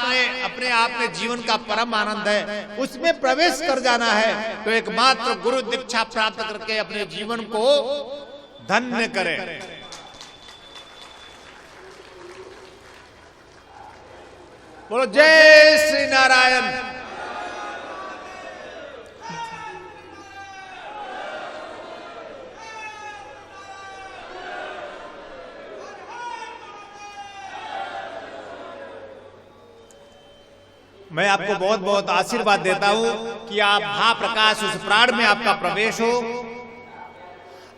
अपने आप में जीवन का परम आनंद है, उसमें प्रवेश कर जाना है। तो एकमात्र गुरु दीक्षा प्राप्त करके अपने जीवन को धन्य करें। बोलो जय श्री नारायण। मैं आपको बहुत बहुत आशीर्वाद देता हूं कि आप महाप्रकाश उस प्राण में आपका प्रवेश हो,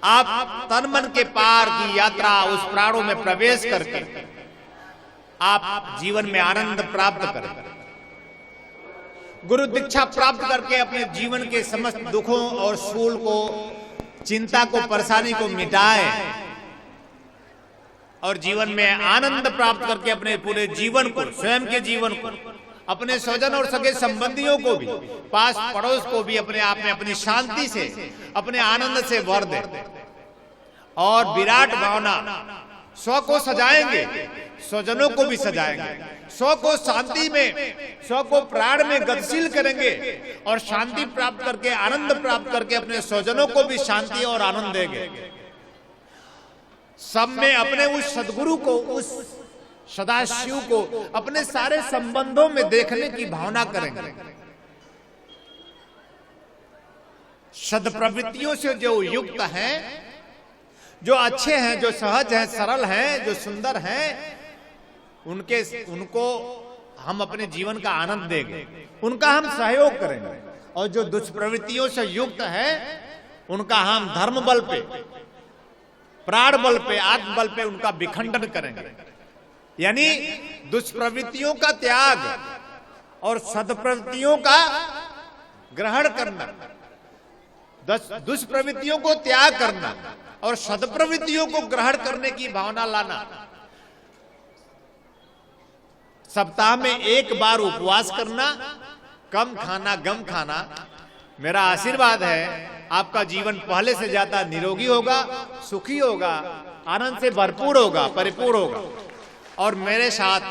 आप तन मन के पार की यात्रा उस प्राणों में प्रवेश करके आप जीवन में आनंद प्राप्त करें। गुरु दीक्षा प्राप्त करके अपने जीवन के समस्त दुखों और शूल को, चिंता को, परेशानी को मिटाएं और जीवन में आनंद प्राप्त करके अपने पूरे जीवन को, स्वयं के जीवन को, अपने स्वजन और सगे संबंधियों को भी, पास पड़ोस को भी अपने आप में अपनी शांति से, अपने आनंद से भर दे। और विराट भावना, स्व को सजाएंगे, स्वजनों को भी सजाएंगे, स्व को शांति में, स्व को प्राण में गतिशील करेंगे और शांति प्राप्त करके, आनंद प्राप्त करके अपने स्वजनों को भी शांति और आनंद देंगे। सब में अपने उस सदगुरु को, उस सदाशिव को अपने सारे संबंधों में देखने की भावना करेंगे। सद्प्रवृत्तियों से जो युक्त हैं, जो अच्छे हैं, जो सहज हैं, सरल हैं, जो सुंदर हैं, उनको हम अपने जीवन का आनंद देंगे, उनका हम सहयोग करेंगे। और जो दुष्प्रवृत्तियों से युक्त है, उनका हम धर्म बल पे, प्राण बल पे, आत्म बल पे उनका विखंडन करेंगे। यानी दुष्प्रवृत्तियों का त्याग और सद्प्रवृत्तियों का ग्रहण करना, दुष्प्रवृत्तियों को त्याग करना और सद्प्रवृत्तियों को ग्रहण करने की भावना लाना। सप्ताह में एक बार उपवास करना, कम खाना, गम खाना। मेरा आशीर्वाद है आपका जीवन पहले से ज्यादा निरोगी होगा, सुखी होगा, आनंद से भरपूर होगा, परिपूर्ण होगा और मेरे साथ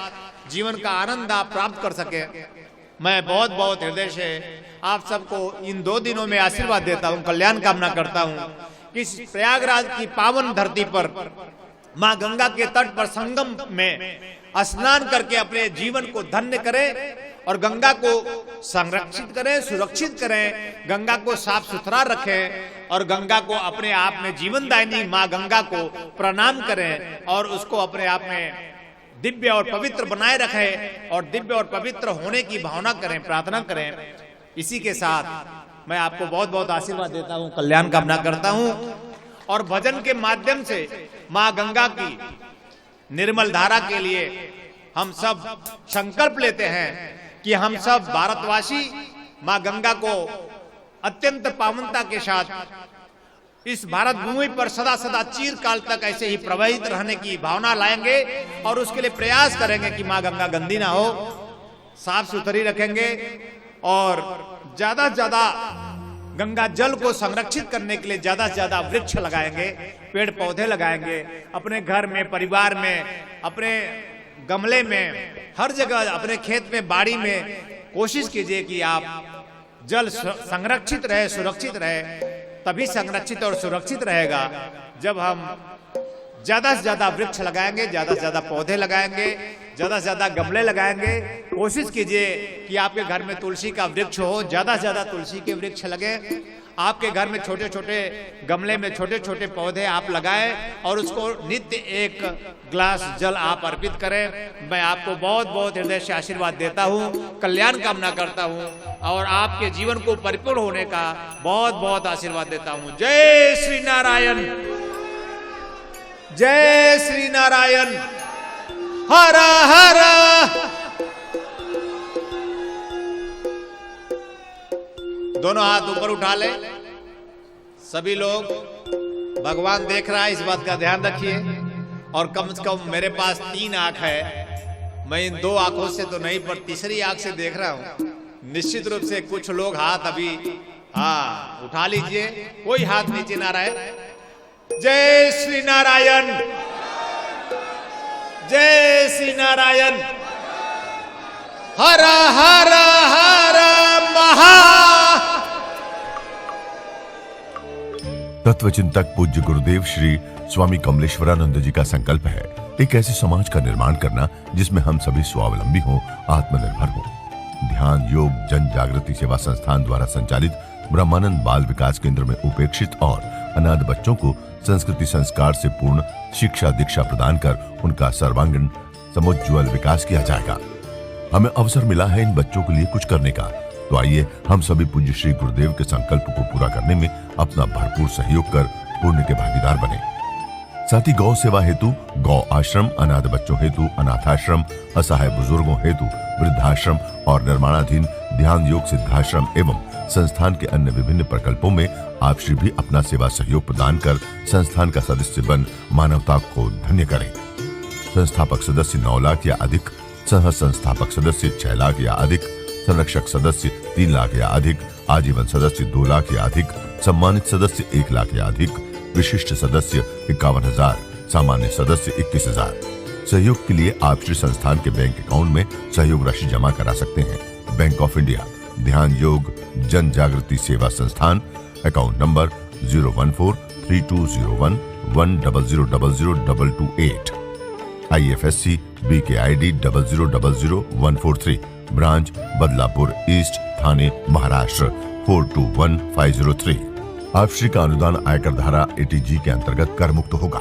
जीवन का आनंद आप प्राप्त कर सके। मैं बहुत बहुत हृदय से आप सबको इन 2 दिनों में आशीर्वाद देता हूं, कल्याण कामना करता हूं कि इस प्रयागराज की पावन धरती पर मां गंगा के तट पर संगम में स्नान करके अपने जीवन को धन्य करें और गंगा को संरक्षित करें, सुरक्षित करें, गंगा को साफ सुथरा रखें और गंगा को अपने आप में जीवनदायिनी मां गंगा को प्रणाम करें और उसको अपने आप में दिव्य और पवित्र बनाए रखें और दिव्य और पवित्र होने की भावना करें, प्रार्थना करें। इसी के साथ मैं आपको बहुत बहुत आशीर्वाद देता हूं, कल्याण कामना करता हूं और भजन के माध्यम से मां गंगा की निर्मल धारा के लिए हम सब संकल्प लेते हैं कि हम सब भारतवासी मां गंगा को अत्यंत पावनता के साथ इस भारत भूमि पर सदा सदा चिरकाल तक ऐसे ही प्रवाहित रहने की भावना लाएंगे और उसके लिए प्रयास करेंगे कि मां गंगा गंदी ना हो, साफ सुथरी रखेंगे और ज्यादा से ज्यादा गंगा जल को संरक्षित करने के लिए ज्यादा से ज्यादा वृक्ष लगाएंगे, पेड़ पौधे लगाएंगे, अपने घर में, परिवार में, अपने गमले में, हर जगह, अपने खेत में, बाड़ी में कोशिश कीजिए कि आप जल संरक्षित रहे, सुरक्षित रहे। तभी संरक्षित और सुरक्षित रहेगा जब हम ज्यादा से ज्यादा वृक्ष लगाएंगे, ज्यादा से ज्यादा पौधे लगाएंगे, ज्यादा से ज्यादा गमले लगाएंगे। कोशिश कीजिए कि आपके घर में तुलसी का वृक्ष हो, ज्यादा से ज्यादा तुलसी के वृक्ष लगे। आपके घर में छोटे छोटे गमले में छोटे छोटे पौधे आप लगाएं और उसको नित्य 1 गिलास जल आप अर्पित करें। मैं आपको बहुत बहुत हृदय से आशीर्वाद देता हूं, कल्याण कामना करता हूं और आपके जीवन को परिपूर्ण होने का बहुत बहुत आशीर्वाद देता हूं। जय श्री नारायण, जय श्री नारायण, हर हर। दोनों हाथ ऊपर उठा ले, सभी लोग, भगवान देख रहा है, इस बात का ध्यान रखिए। और कम से कम मेरे पास 3 आंख है, मैं इन 2 आंखों से तो नहीं पर तीसरी आंख से देख रहा हूं। निश्चित रूप से कुछ लोग हाथ अभी उठा लीजिए, कोई हाथ नीचे ना रहे। जय श्री नारायण, जय श्री नारायण, हर हर हर महा। तत्वचिंतक पूज्य गुरुदेव श्री स्वामी कमलेश्वरानंद जी का संकल्प है एक ऐसे समाज का निर्माण करना जिसमें हम सभी स्वावलंबी हों, आत्मनिर्भर हों। ध्यान योग जन जागृति सेवा संस्थान द्वारा संचालित ब्रह्मानंद बाल विकास केंद्र में उपेक्षित और अनाथ बच्चों को संस्कृति संस्कार से पूर्ण शिक्षा दीक्षा प्रदान कर उनका सर्वांगीण समुज्ज्वल विकास किया जाएगा। हमें अवसर मिला है इन बच्चों के लिए कुछ करने का, तो आइए हम सभी पूज्य श्री गुरुदेव के संकल्प को पूरा करने में अपना भरपूर सहयोग कर पुण्य के भागीदार बने। साथ ही गौ सेवा हेतु गौ आश्रम, अनाथ बच्चों हेतु अनाथाश्रम, असहाय बुजुर्गों हेतु वृद्धाश्रम और निर्माणाधीन ध्यान योग सिद्धाश्रम एवं संस्थान के अन्य विभिन्न प्रकल्पों में आप श्री भी अपना सेवा सहयोग प्रदान कर संस्थान का सदस्य बन मानवता को धन्य करें। संस्थापक सदस्य 9 लाख या अधिक, सह संस्थापक सदस्य 6 लाख या अधिक, संरक्षक सदस्य 3 लाख या अधिक, आजीवन सदस्य 2 लाख या अधिक, सम्मानित सदस्य 1 लाख या अधिक, विशिष्ट सदस्य 51,000, सामान्य सदस्य 21,000। सहयोग के लिए आप श्री संस्थान के बैंक अकाउंट में सहयोग राशि जमा करा सकते हैं। बैंक ऑफ इंडिया ध्यान योग जन Jagriti Seva Sansthan, account number 014320110002228, IFSC BKID 0000143, branch Badlapur east, Thane Maharashtra 421503। आप श्री का अनुदान आयकर धारा 80G के अंतर्गत कर मुक्त होगा।